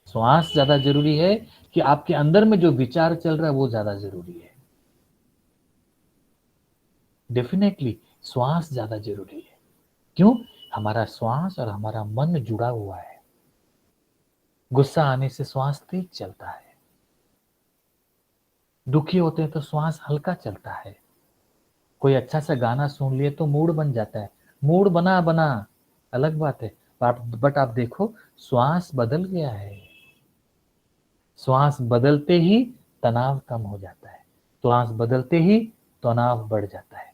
श्वास ज्यादा जरूरी है कि आपके अंदर में जो विचार चल रहा है वो ज्यादा जरूरी है? डेफिनेटली श्वास ज्यादा जरूरी है। क्यों? हमारा श्वास और हमारा मन जुड़ा हुआ है। गुस्सा आने से श्वास तेज चलता है, दुखी होते हैं तो श्वास हल्का चलता है, कोई अच्छा सा गाना सुन लिए तो मूड बन जाता है। मूड बना बना अलग बात है, बट आप देखो श्वास बदल गया है। श्वास बदलते ही तनाव कम हो जाता है, श्वास बदलते ही तनाव बढ़ जाता है।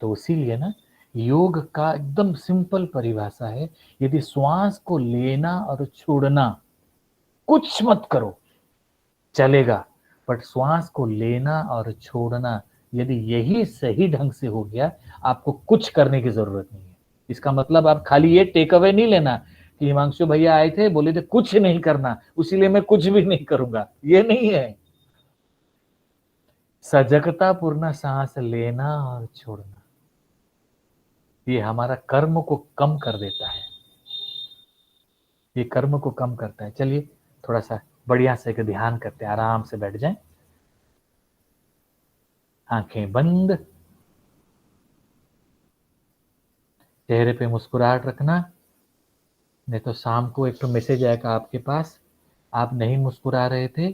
तो इसीलिए ना, योग का एकदम सिंपल परिभाषा है, यदि श्वास को लेना और छोड़ना, कुछ मत करो चलेगा, बट श्वास को लेना और छोड़ना यदि यही सही ढंग से हो गया, आपको कुछ करने की जरूरत नहीं है। इसका मतलब आप खाली ये टेक अवे नहीं लेना, कि हिमांशु भैया आए थे, बोले थे कुछ नहीं करना, उसीलिए मैं कुछ भी नहीं करूंगा, ये नहीं है। सजगता पूर्ण सांस लेना और छोड़ना, ये हमारा कर्म को कम कर देता है, ये कर्म को कम करता है। चलिए थोड़ा सा बढ़िया से एक ध्यान करते हैं, आराम से बैठ जाएं, आंखें बंद, चेहरे पे मुस्कुराहट रखना, नहीं तो शाम को एक तो मैसेज आएगा आपके पास, आप नहीं मुस्कुरा रहे थे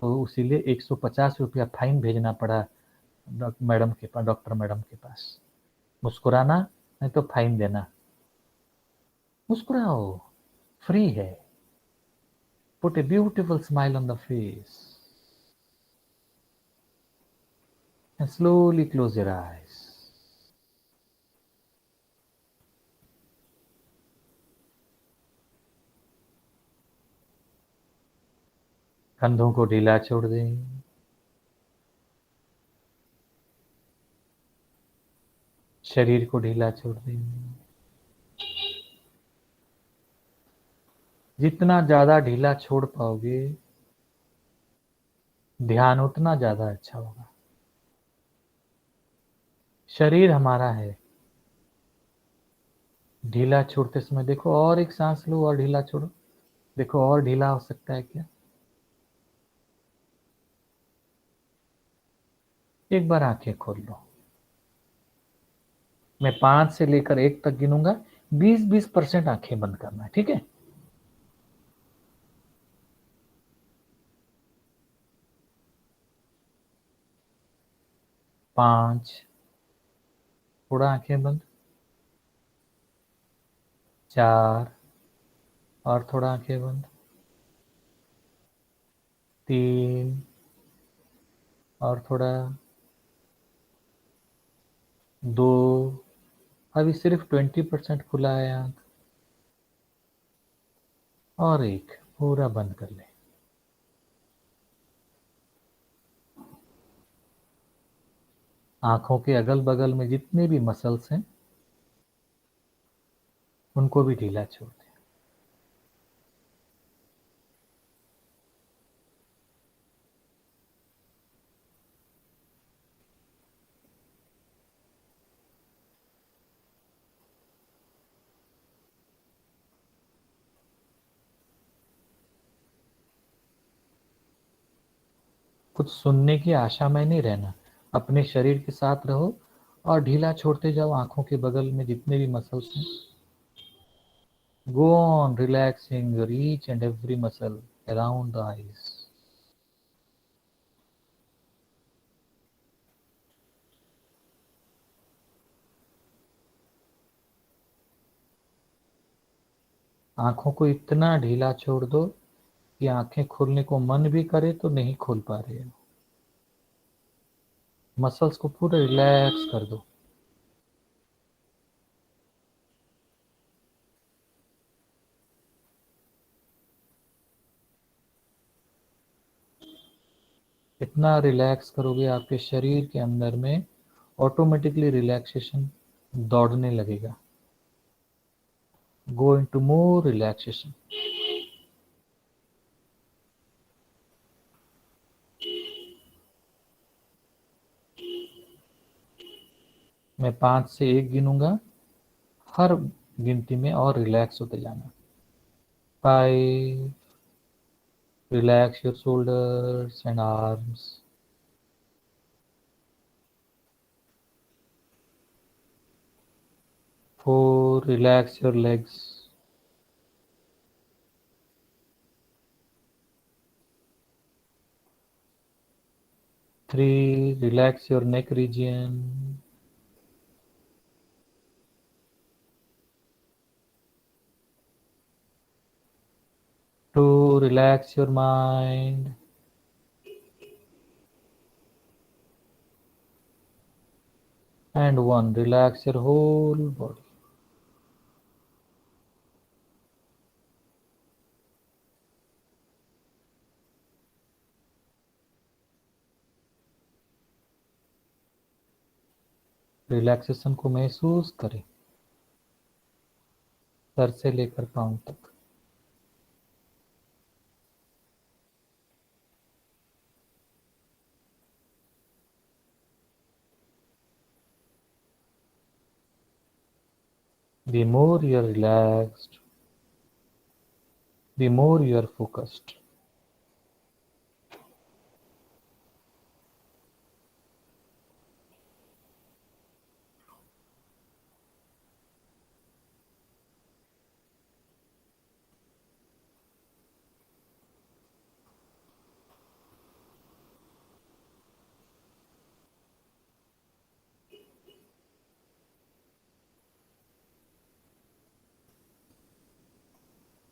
तो इसीलिए 150 रुपया फाइन भेजना पड़ा मैडम के पास, डॉक्टर मैडम के पास। मुस्कुराना नहीं तो फाइन देना, मुस्कुराओ, फ्री है। Put a beautiful smile on the face and slowly close your eyes. कंधों को ढीला छोड़ दें, शरीर को ढीला छोड़ दें। जितना ज्यादा ढीला छोड़ पाओगे ध्यान उतना ज्यादा अच्छा होगा। शरीर हमारा है, ढीला छोड़ते समय देखो, और एक सांस लो और ढीला छोड़ो, देखो और ढीला हो सकता है क्या। एक बार आंखें खोल लो, मैं 5 से लेकर 1 तक गिनूंगा, 20-20% आंखें बंद करना है, ठीक है। 5, थोड़ा आंखें बंद। 4, और थोड़ा आंखें बंद। 3, और थोड़ा। 2, अभी सिर्फ 20% खुला है आंख। और 1, पूरा बंद कर ले। आंखों के अगल बगल में जितने भी मसल्स हैं उनको भी ढीला छोड़ दें। कुछ सुनने की आशा में नहीं रहना, अपने शरीर के साथ रहो और ढीला छोड़ते जाओ आंखों के बगल में जितने भी मसल्स हैं। Go on relaxing your each and every muscle around the eyes. आंखों को इतना ढीला छोड़ दो कि आंखें खोलने को मन भी करे तो नहीं खोल पा रहे हो। मसल्स को पूरा रिलैक्स कर दो। इतना रिलैक्स करोगे आपके शरीर के अंदर में ऑटोमेटिकली रिलैक्सेशन दौड़ने लगेगा। Go into more relaxation. मैं 5 से 1 गिनूंगा, हर गिनती में और रिलैक्स होते जाना। 5, relax your shoulders and arms. 4, relax your legs. 3, relax your neck region. 2, relax your mind. And 1, relax your whole body. Relaxation को महसूस करें। सर से लेकर पांव तक। The more you are relaxed, the more you are focused.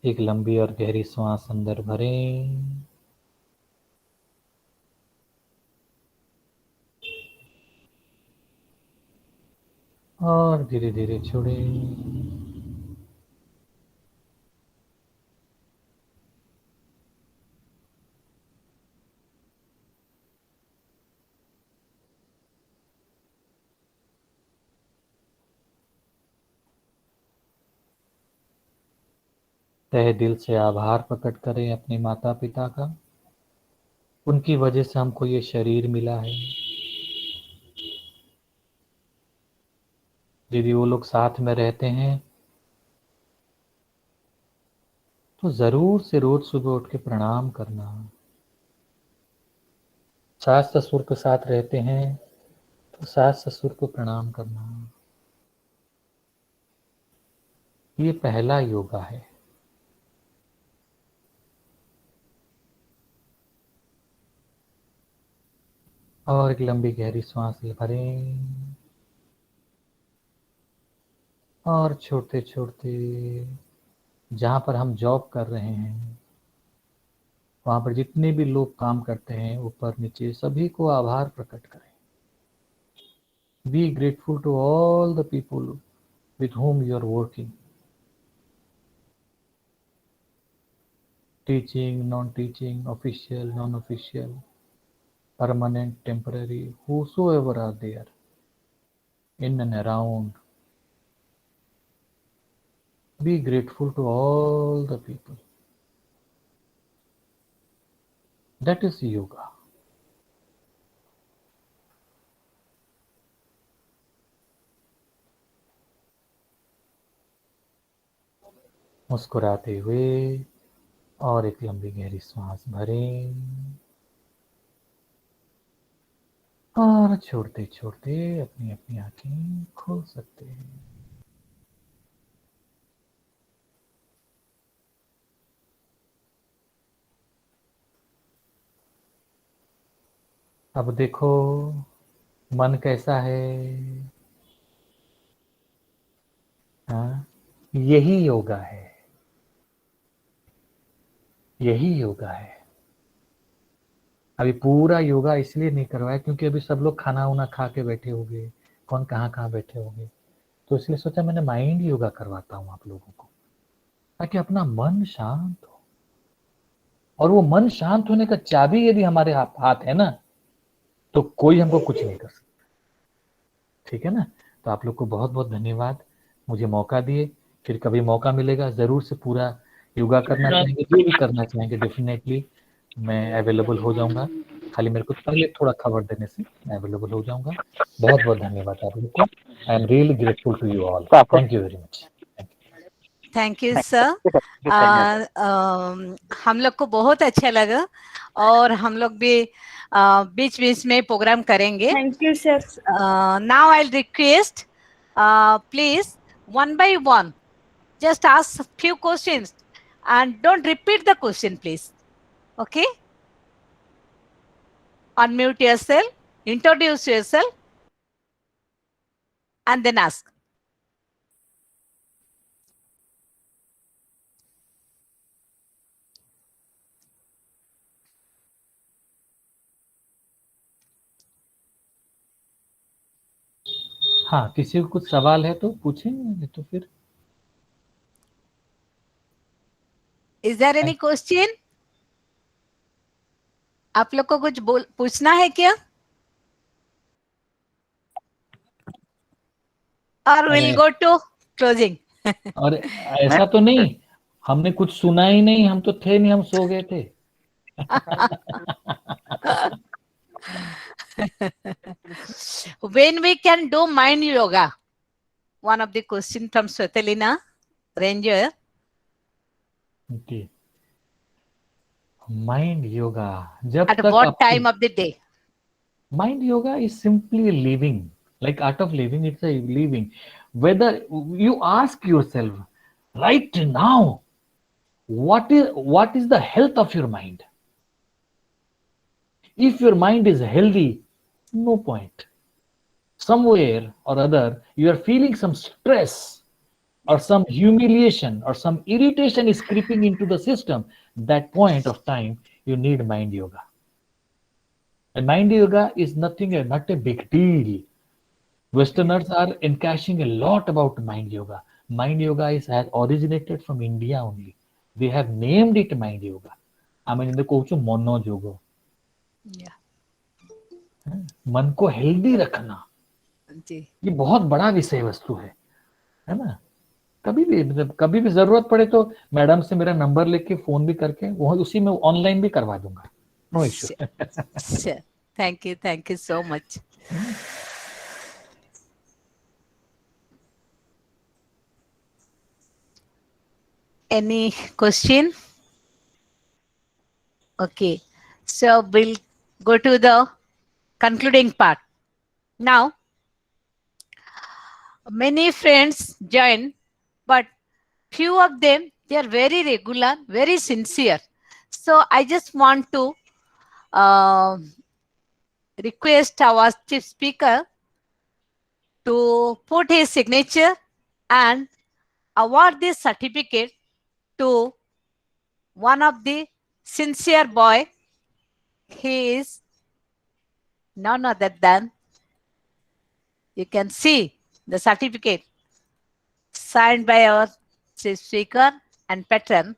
एक लंबी और गहरी सांस अंदर भरें और धीरे धीरे छोड़ें। तहे दिल से आभार प्रकट करें अपने माता पिता का। उनकी वजह से हमको ये शरीर मिला है। यदि वो लोग साथ में रहते हैं तो जरूर से रोज सुबह उठ के प्रणाम करना। सास ससुर के साथ रहते हैं तो सास ससुर को प्रणाम करना। ये पहला योगा है। और एक लंबी गहरी सांस भरें और छोड़ते छोड़ते जहां पर हम जॉब कर रहे हैं वहां पर जितने भी लोग काम करते हैं ऊपर नीचे सभी को आभार प्रकट करें। Be grateful to all the people with whom you are working, teaching, non-teaching, official, non-official, permanent, temporary, whosoever are there in and around. Be grateful to all the people. That is yoga. मुस्कुराते हुए और एक लंबी गहरी सांस भरें और छोड़ते छोड़ते अपनी अपनी आंखें खोल सकते हैं। अब देखो मन कैसा है। हाँ, यही योगा है। यही योगा है। अभी पूरा योगा इसलिए नहीं करवाया क्योंकि अभी सब लोग खाना वाना खा के बैठे होंगे, कौन कहाँ बैठे होंगे, तो इसलिए सोचा मैंने माइंड योगा करवाता हूँ आप लोगों को ताकि अपना मन शांत हो। और वो मन शांत होने का चाबी यदि हमारे हाथ है ना तो कोई हमको कुछ नहीं कर सकता। ठीक है ना। तो आप लोग को बहुत बहुत धन्यवाद, मुझे मौका दिए। फिर कभी मौका मिलेगा जरूर से पूरा योगा करना चाहेंगे, जो भी करना चाहेंगे डेफिनेटली मैं अवेलेबल हो जाऊंगा। खाली मेरे को पहले थोड़ा खबर देने से मैं अवेलेबल हो जाऊंगा। बहुत बहुत धन्यवाद आप लोग को। I am really grateful to you all. Thank you very much. Thank you sir. हम लोग को बहुत अच्छा लगा और हम लोग भी बीच बीच में प्रोग्राम करेंगे। Thank you sir. Now I request please one by one just ask few questions and don't repeat the question please. Okay, unmute yourself, introduce yourself and then ask. हाँ, किसी को कुछ सवाल है तो पूछें, नहीं तो फिर Is there any question? आप लोग को कुछ पूछना है क्या? Or we'll go to closing. और ऐसा तो नहीं, हमने कुछ सुना ही नहीं, हम तो थे नहीं, हम सो गए थे। When we can do mind yoga? One of the question from Svetlana Ranger. Okay. Mind yoga जब At तक what आपको time of the day? mind yoga is simply a living, like art of living, it's a living. Whether you ask yourself right now, what is the health of your mind? If your mind is healthy, no point. Somewhere or other you are feeling some stress or some humiliation or some irritation is creeping into the system. That point of time you need mind yoga. And mind yoga is nothing, not a big deal. Westerners are encashing a lot about mind yoga. Mind yoga has originated from India only. They have named it mind yoga. I mean, in the coach mono yoga. Yeah. मन को healthy रखना, जी. ये बहुत बड़ा विषय वस्तु है ना। कभी भी मतलब कभी भी जरूरत पड़े तो मैडम से मेरा नंबर लेके फोन भी करके वो उसी में ऑनलाइन भी करवा दूंगा, no issue. Sure. Thank you so much. Any question? Okay, so we'll go to the concluding part. Now, many friends join, but few of them, they are very regular, very sincere. So I just want to request our chief speaker to put his signature and award this certificate to one of the sincere boy. He is none other than, you can see the certificate signed by our chief speaker and patron.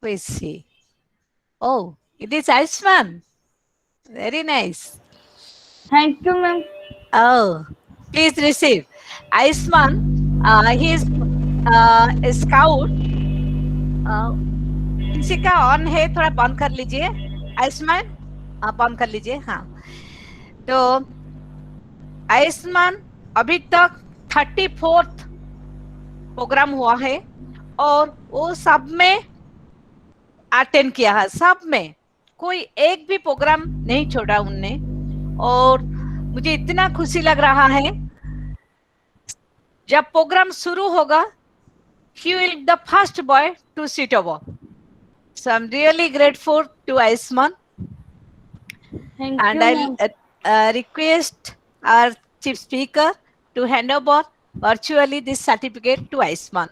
Who is he? Oh, it is Aishman. Very nice. Thank you, ma'am. Oh, please receive. Aishman, he is a scout. किसी का on है, थोड़ा बंद कर लीजिए आयुष्मान, बंद कर लीजिए। हाँ, तो आयुष्मान अभी तक 34th प्रोग्राम हुआ है और वो सब में अटेंड किया है, सब में कोई एक भी प्रोग्राम नहीं छोड़ा उनने। और मुझे इतना खुशी लग रहा है, जब प्रोग्राम शुरू होगा he will be the first boy to sit over. So I'm really grateful to Aisman. Thank And you, I'll request our chief speaker to hand over virtually this certificate to Aisman.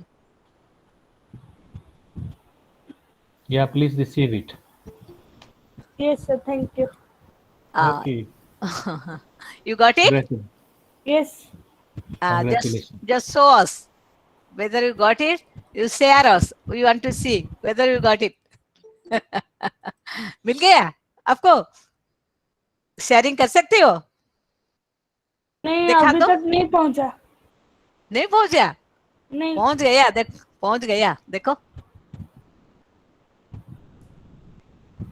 Yeah, please receive it. Yes, sir. Thank you. Okay. You got it? Congratulations. Yes. Congratulations. Just show us whether you got it. You share us. We want to see whether you got it. मिल गया आपको? Sharing कर सकते हो? नहीं, दिखा अभी दो। तक नहीं पहुंचा। नहीं पहुंचा? नहीं। पहुंच गया, देख पहुंच गया, देखो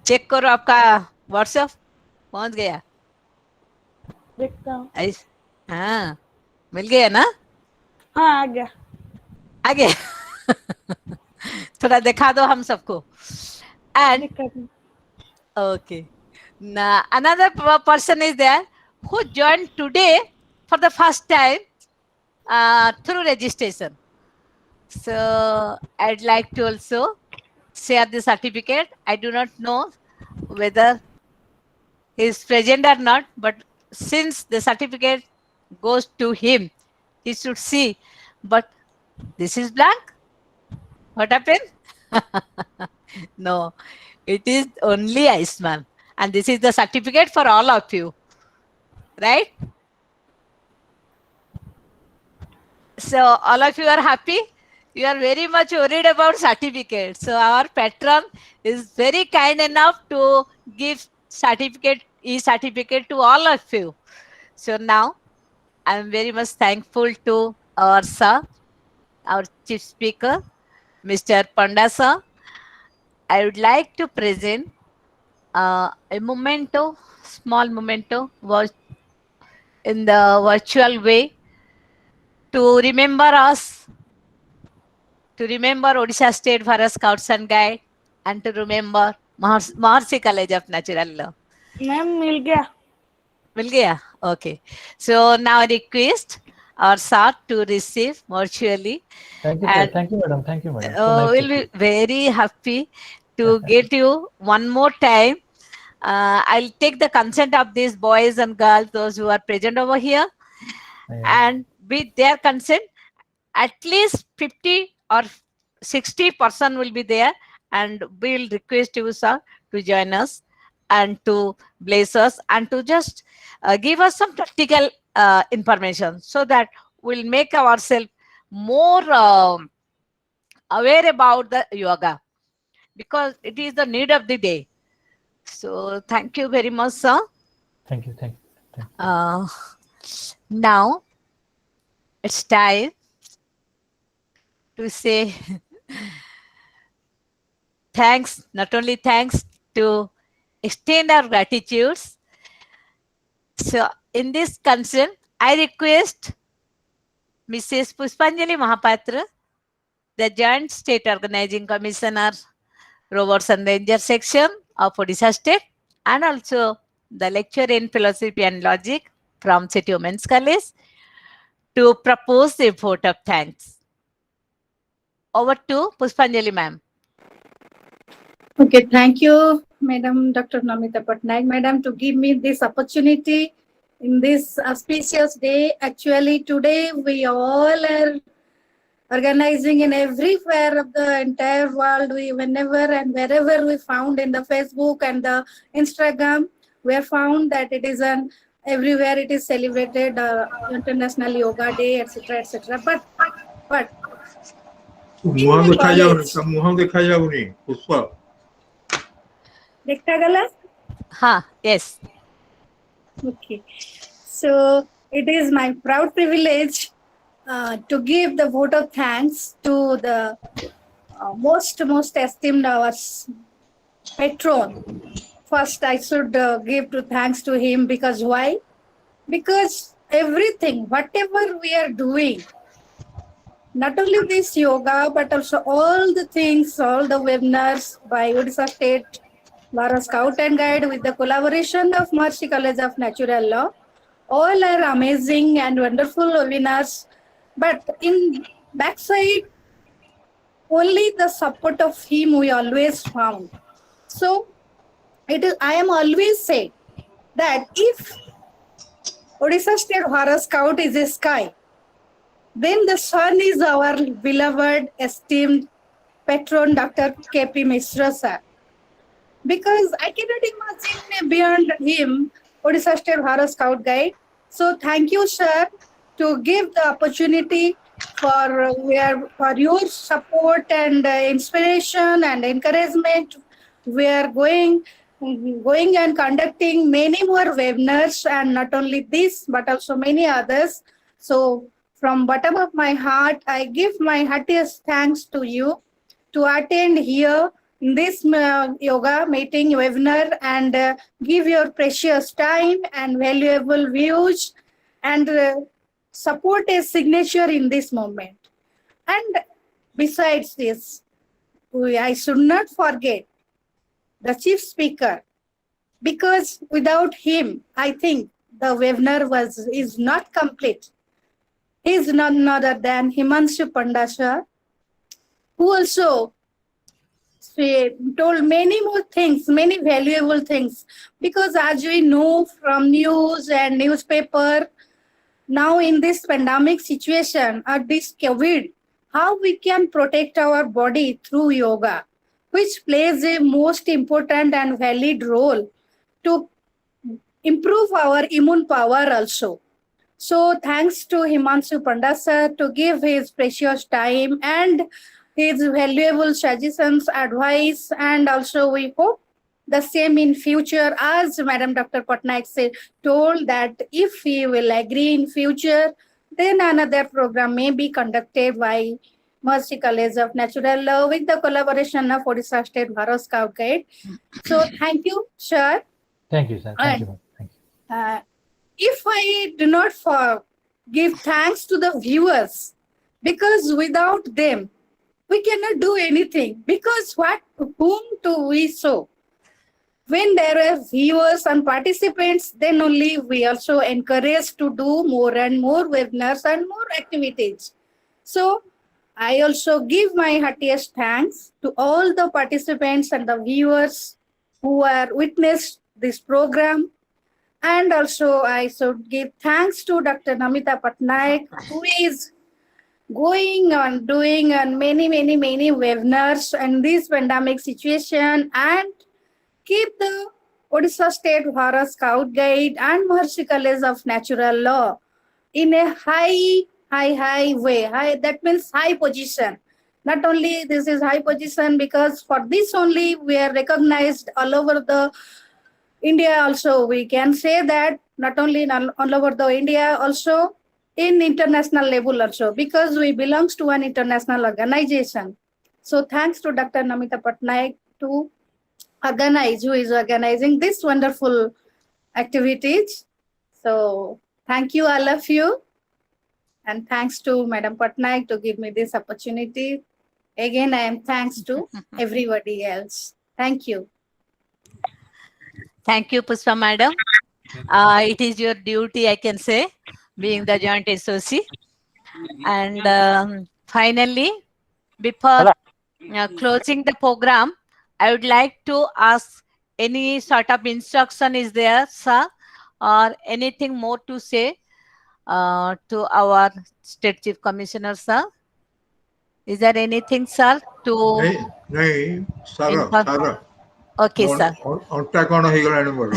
चेक करो आपका व्हाट्सएप, पहुंच गया। देखता हूँ। हाँ, मिल गया ना? हाँ, आ गया। आ गया। थोड़ा दिखा दो हम सबको। And okay, now another person is there who joined today for the first time through registration. So I'd like to also share the certificate. I do not know whether he is present or not, but since the certificate goes to him, he should see. But this is blank. What happened? No, it is only Aisman. And this is the certificate for all of you. Right? So all of you are happy? You are very much worried about certificate. So our patron is very kind enough to give certificate, e-certificate to all of you. So now I am very much thankful to our sir our chief speaker, Mr. Pandasa, I would like to present a memento, small memento, in the virtual way to remember us, to remember Odisha State Bharat Scouts and Guide, and to remember Maharshi College of Natural Law. Ma'am मिल गया. मिल गया? Okay. So now I request our sir to receive virtually. Thank you, sir. And Thank you, madam. Thank you, madam. So nice to we'll see be very happy to get you one more time. I'll take the consent of these boys and girls, those who are present over here, you. and with their consent, at least 50 or 60% will be there, and we'll request you, sir, to join us and to bless us and to just give us some practical information so that we'll make ourselves more aware about the yoga, because it is the need of the day. So thank you very much, sir. Thank you. Thank you. Thank you. Now it's time to say thanks, not only thanks, to extend our gratitudes. So in this concern, I request Mrs. Puspanjali Mahapatra, the Joint State Organizing Commissioner, Rovers and Ranger Section of Odisha State, and also the lecturer in Philosophy and Logic from City Women's College, to propose a vote of thanks. Over to Puspanjali ma'am. Okay, thank you, Madam Dr. Namita Patnaik, Madam, to give me this opportunity in this auspicious day. Actually, today we all are organizing in everywhere of the entire world. We, whenever and wherever we found in the Facebook and the Instagram, we have found that it is an everywhere it is celebrated International Yoga Day, etc., etc. But मुहां in the देखा जाऊनी, college, सब मुहां देखा जाऊनी, पुष्पा. देखा गला? Ha, yes. Okay, so it is my proud privilege to give the vote of thanks to the most esteemed our patron. First, I should give to thanks to him, because why? Because everything, whatever we are doing, not only this yoga, but also all the things, all the webinars by Odisha State Bharat Scout and Guide with the collaboration of Maharshi College of Natural Law, all are amazing and wonderful webinars. But in backside, only the support of him we always found. So it is, I am always say that if Odisha State Bharat Scout is a sky, then the sun is our beloved, esteemed patron, Dr. K.P. Mishra sir. Because I cannot imagine beyond him, Odisha State Bharat Scout Guide. So thank you, sir, to give the opportunity for your support and inspiration and encouragement. We are going and conducting many more webinars, and not only this, but also many others. So from bottom of my heart, I give my heartiest thanks to you to attend here in this yoga meeting webinar and give your precious time and valuable views and support a signature in this moment. And besides this, I should not forget the chief speaker, because without him, I think the webinar is not complete. He is none other than Himanshu Pandasa, who also told many more things, many valuable things. Because as we know from news and newspaper, now in this pandemic situation or this COVID, how we can protect our body through yoga, which plays a most important and valid role to improve our immune power also. So thanks to Himanshu Pandasa to give his precious time and his valuable suggestions, advice, and also we hope the same in future, as Madam Dr. Patnaik said, told that if he will agree in future, Then another program may be conducted by Mercy College of Natural Law with the collaboration of Odisha State Bharat Scout Guide. So thank you, sir. Thank you, sir. Thank you, And ma'am. Thank you. if I do not give thanks to the viewers, because without them, we cannot do anything. Because whom do we show? When there are viewers and participants, then only we also encourage to do more and more webinars and more activities. So I also give my heartiest thanks to all the participants and the viewers who are witnessed this program. And also I should give thanks to Dr. Namita Patnaik, who is going on doing many webinars in this pandemic situation and keep the Odisha State Bharat Scout Guide and Mercy College of Natural Law in a high way. That means high position. Not only this is high position because for this only we are recognized all over the India also. We can say that not only all over the India, also in international level also, because we belongs to an international organization. So thanks to Dr. Namita Patnaik to who is organizing this wonderful activities. So thank you all of you. And thanks to Madam Patnaik to give me this opportunity. Again, I am thanks to everybody else. Thank you. Thank you, Pushpa madam. It is your duty, I can say, being the joint associate. And finally, before closing the program, I would like to ask any sort of instruction is there, sir, or anything more to say to our State Chief Commissioner, sir? Is there anything, sir, to नहीं सारा inform? सारा Okay, sir. ଅଣ୍ଟା କଣ ହେଇଗଲାଣି ମୋର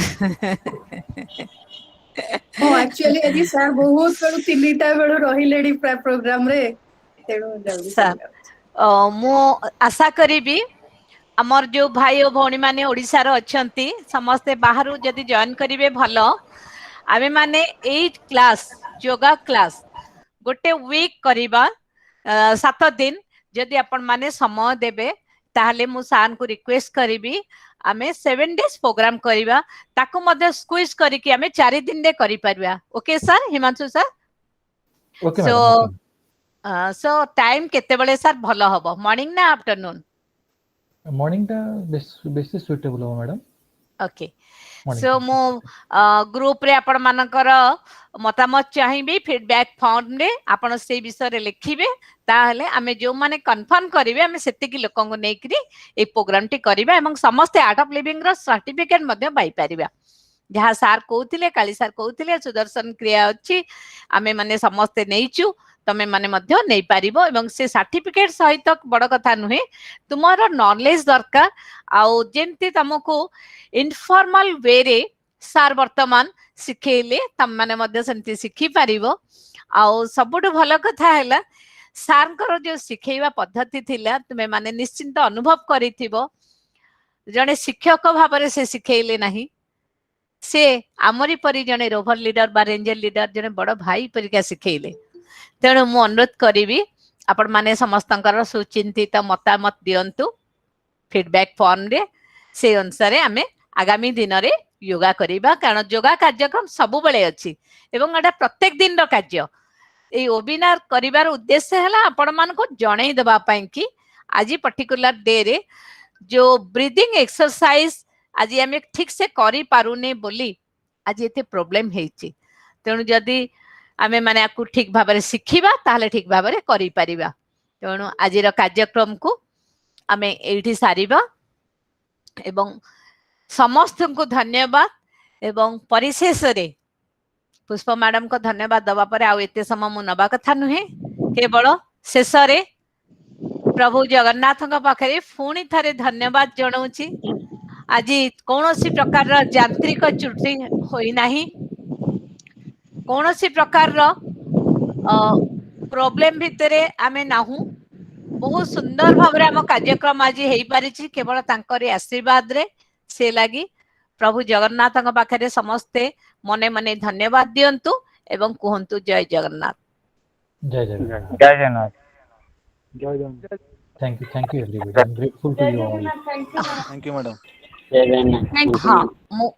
Actually, ଆଜି sir ବହୁତ ବେଳୁ 3ଟା ବେଳୁ ରହିଲେଣି ପ୍ରୋଗ୍ରାମ ରେ ତେଣୁ ଜଲ୍ଦି ସାର୍ ମୁଁ ଆଶା କରିବି ଆମର ଯୋଉ ଭାଇ ଓ ଭଉଣୀ ମାନେ ଓଡ଼ିଶାର ଅଛନ୍ତି ସମସ୍ତେ ବାହାରୁ ଯଦି ଜଏନ କରିବେ ଭଲ ଆମେ ମାନେ ଏଇ କ୍ଲାସ ଯୋଗା କ୍ଲାସ ଗୋଟେ ୱିକ୍ କରିବା 7 ଦିନ ଯଦି ଆପଣ ମାନେ ସମୟ ଦେବେ ତାହେଲେ ମୁଁ ସାର୍ଙ୍କୁ ରିକ୍ୱେଷ୍ଟ କରିବି ଆମେ 7 days ପ୍ରୋଗ୍ରାମ କରିବା ତାକୁ ମଧ୍ୟ ସ୍କୁଇଜ୍ କରିକି ଆମେ 4 ଦିନରେ କରିପାରିବା okay sir Himanshu sir Okay, madam. Okay. So time କେତେବେଳେ ସାର୍ ଭଲ ହବ ମର୍ଣ୍ଣିଂ ନା ଆଫ୍ଟରନୁନ Morning ଟା ବେଶୀ ସୁଇଟେବଲ ହବ ମ୍ୟାଡାମ ଓକେ ସୋ ମୁଁ ଗ୍ରୁପ ରେ ଆପଣ ମାନଙ୍କର ମତାମତ ଚାହିଁବି ଫିଡବ୍ୟାକ୍ ଫର୍ମରେ ଆପଣ ସେଇ ବିଷୟରେ ଲେଖିବେ ତାହେଲେ ଆମେ ଯୋଉମାନେ କନଫର୍ମ କରିବେ ଆମେ ସେତିକି ଲୋକଙ୍କୁ ନେଇକିରି ଏଇ ପ୍ରୋଗ୍ରାମଟି କରିବା ଏବଂ ସମସ୍ତେ ଆର୍ଟ ଅଫ୍ ଲିଭିଂ ର ସାର୍ଟିଫିକେଟ ମଧ୍ୟ ପାଇପାରିବା ଯାହା ସାର୍ କହୁଥିଲେ କାଳି ସାର୍ କହୁଥିଲେ ସୁଦର୍ଶନ କ୍ରିୟା ଅଛି ଆମେ ମାନେ ସମସ୍ତେ ନେଇଛୁ ତମେ ମାନେ ମଧ୍ୟ ନେଇପାରିବ ଏବଂ ସେ ସାର୍ଟିଫିକେଟ ସହିତ ବଡ କଥା ନୁହେଁ ତୁମର ନଲେଜ ଦରକାର ଆଉ ଯେମିତି ତମକୁ ଇନଫର୍ମାଲ ୱେରେ ସାର୍ ବର୍ତ୍ତମାନ ଶିଖେଇଲେ ତମମାନେ ମଧ୍ୟ ସେମିତି ଶିଖିପାରିବ ଆଉ ସବୁଠୁ ଭଲ କଥା ହେଲା ସାର୍ଙ୍କର ଯୋଉ ଶିଖେଇବା ପଦ୍ଧତି ଥିଲା ତୁମେ ମାନେ ନିଶ୍ଚିନ୍ତ ଅନୁଭବ କରିଥିବ ଜଣେ ଶିକ୍ଷକ ଭାବରେ ସେ ଶିଖେଇଲେ ନାହିଁ ସେ ଆମରି ପରି ଜଣେ ରୋଭର ଲିଡର ବା ରେଞ୍ଜର ଲିଡର ଜଣେ ବଡ ଭାଇ ପରିକା ଶିଖେଇଲେ ତେଣୁ ମୁଁ ଅନୁରୋଧ କରିବି ଆପଣ ମାନେ ସମସ୍ତଙ୍କର ସୁଚିନ୍ତିତ ମତାମତ ଦିଅନ୍ତୁ ଫିଡବ୍ୟାକ୍ ଫର୍ମରେ ସେ ଅନୁସାରେ ଆମେ ଆଗାମୀ ଦିନରେ ଯୋଗା କରିବା କାରଣ ଯୋଗା କାର୍ଯ୍ୟକ୍ରମ ସବୁବେଳେ ଅଛି ଏବଂ ଏଟା ପ୍ରତ୍ୟେକ ଦିନର କାର୍ଯ୍ୟ ଏଇ ୱେବିନାର କରିବାର ଉଦ୍ଦେଶ୍ୟ ହେଲା ଆପଣ ମାନଙ୍କୁ ଜଣେଇ ଦେବା ପାଇଁ କି ଆଜି ପର୍ଟିକୁଲାର ଡେ ରେ ଯୋଉ ବ୍ରିଦିଂ ଏକ୍ସରସାଇଜ ଆଜି ଆମେ ଠିକ ସେ କରିପାରୁନେ ବୋଲି ଆଜି ଏତେ ପ୍ରୋବ୍ଲେମ ହେଇଛି ତେଣୁ ଯଦି ଆମେ ମାନେ ଆକୁ ଠିକ ଭାବରେ ଶିଖିବା ତାହେଲେ ଠିକ ଭାବରେ କରିପାରିବା ତେଣୁ ଆଜିର କାର୍ଯ୍ୟକ୍ରମକୁ ଆମେ ଏଇଠି ସାରିବା ଏବଂ ସମସ୍ତଙ୍କୁ ଧନ୍ୟବାଦ ଏବଂ ପରିଶେଷରେ ପୁଷ୍ପ ମ୍ୟାଡମଙ୍କୁ ଧନ୍ୟବାଦ ଦେବା ପରେ ଆଉ ଏତେ ସମୟ ମୁଁ ନେବା କଥା ନୁହେଁ କେବଳ ଶେଷରେ ପ୍ରଭୁ ଜଗନ୍ନାଥଙ୍କ ପାଖରେ ପୁଣି ଥରେ ଧନ୍ୟବାଦ ଜଣାଉଛି ଆଜି କୌଣସି ପ୍ରକାରର ଯାନ୍ତ୍ରିକ ତ୍ରୁଟି ହୋଇନାହିଁ କୌଣସି ପ୍ରକାରର ପ୍ରୋବ୍ଲେମ ଭିତରେ ଆମେ ନାହୁଁ ବହୁତ ସୁନ୍ଦର ଭାବରେ ଆମ କାର୍ଯ୍ୟକ୍ରମ ଆଜି ହେଇପାରିଛି କେବଳ ତାଙ୍କରି ଆଶୀର୍ବାଦରେ ସେ ଲାଗି ପ୍ରଭୁ ଜଗନ୍ନାଥଙ୍କ ପାଖରେ ସମସ୍ତେ ମନେ ମନେ ଧନ୍ୟବାଦ ଦିଅନ୍ତୁ ଏବଂ କୁହନ୍ତୁ ଜୟ ଜଗନ୍ନାଥ जय जगन्नाथ. जय Jagannath. Thank you everybody. I'm grateful to जय you all. Jagannath, thank you thank you madam. Thank हाँ you.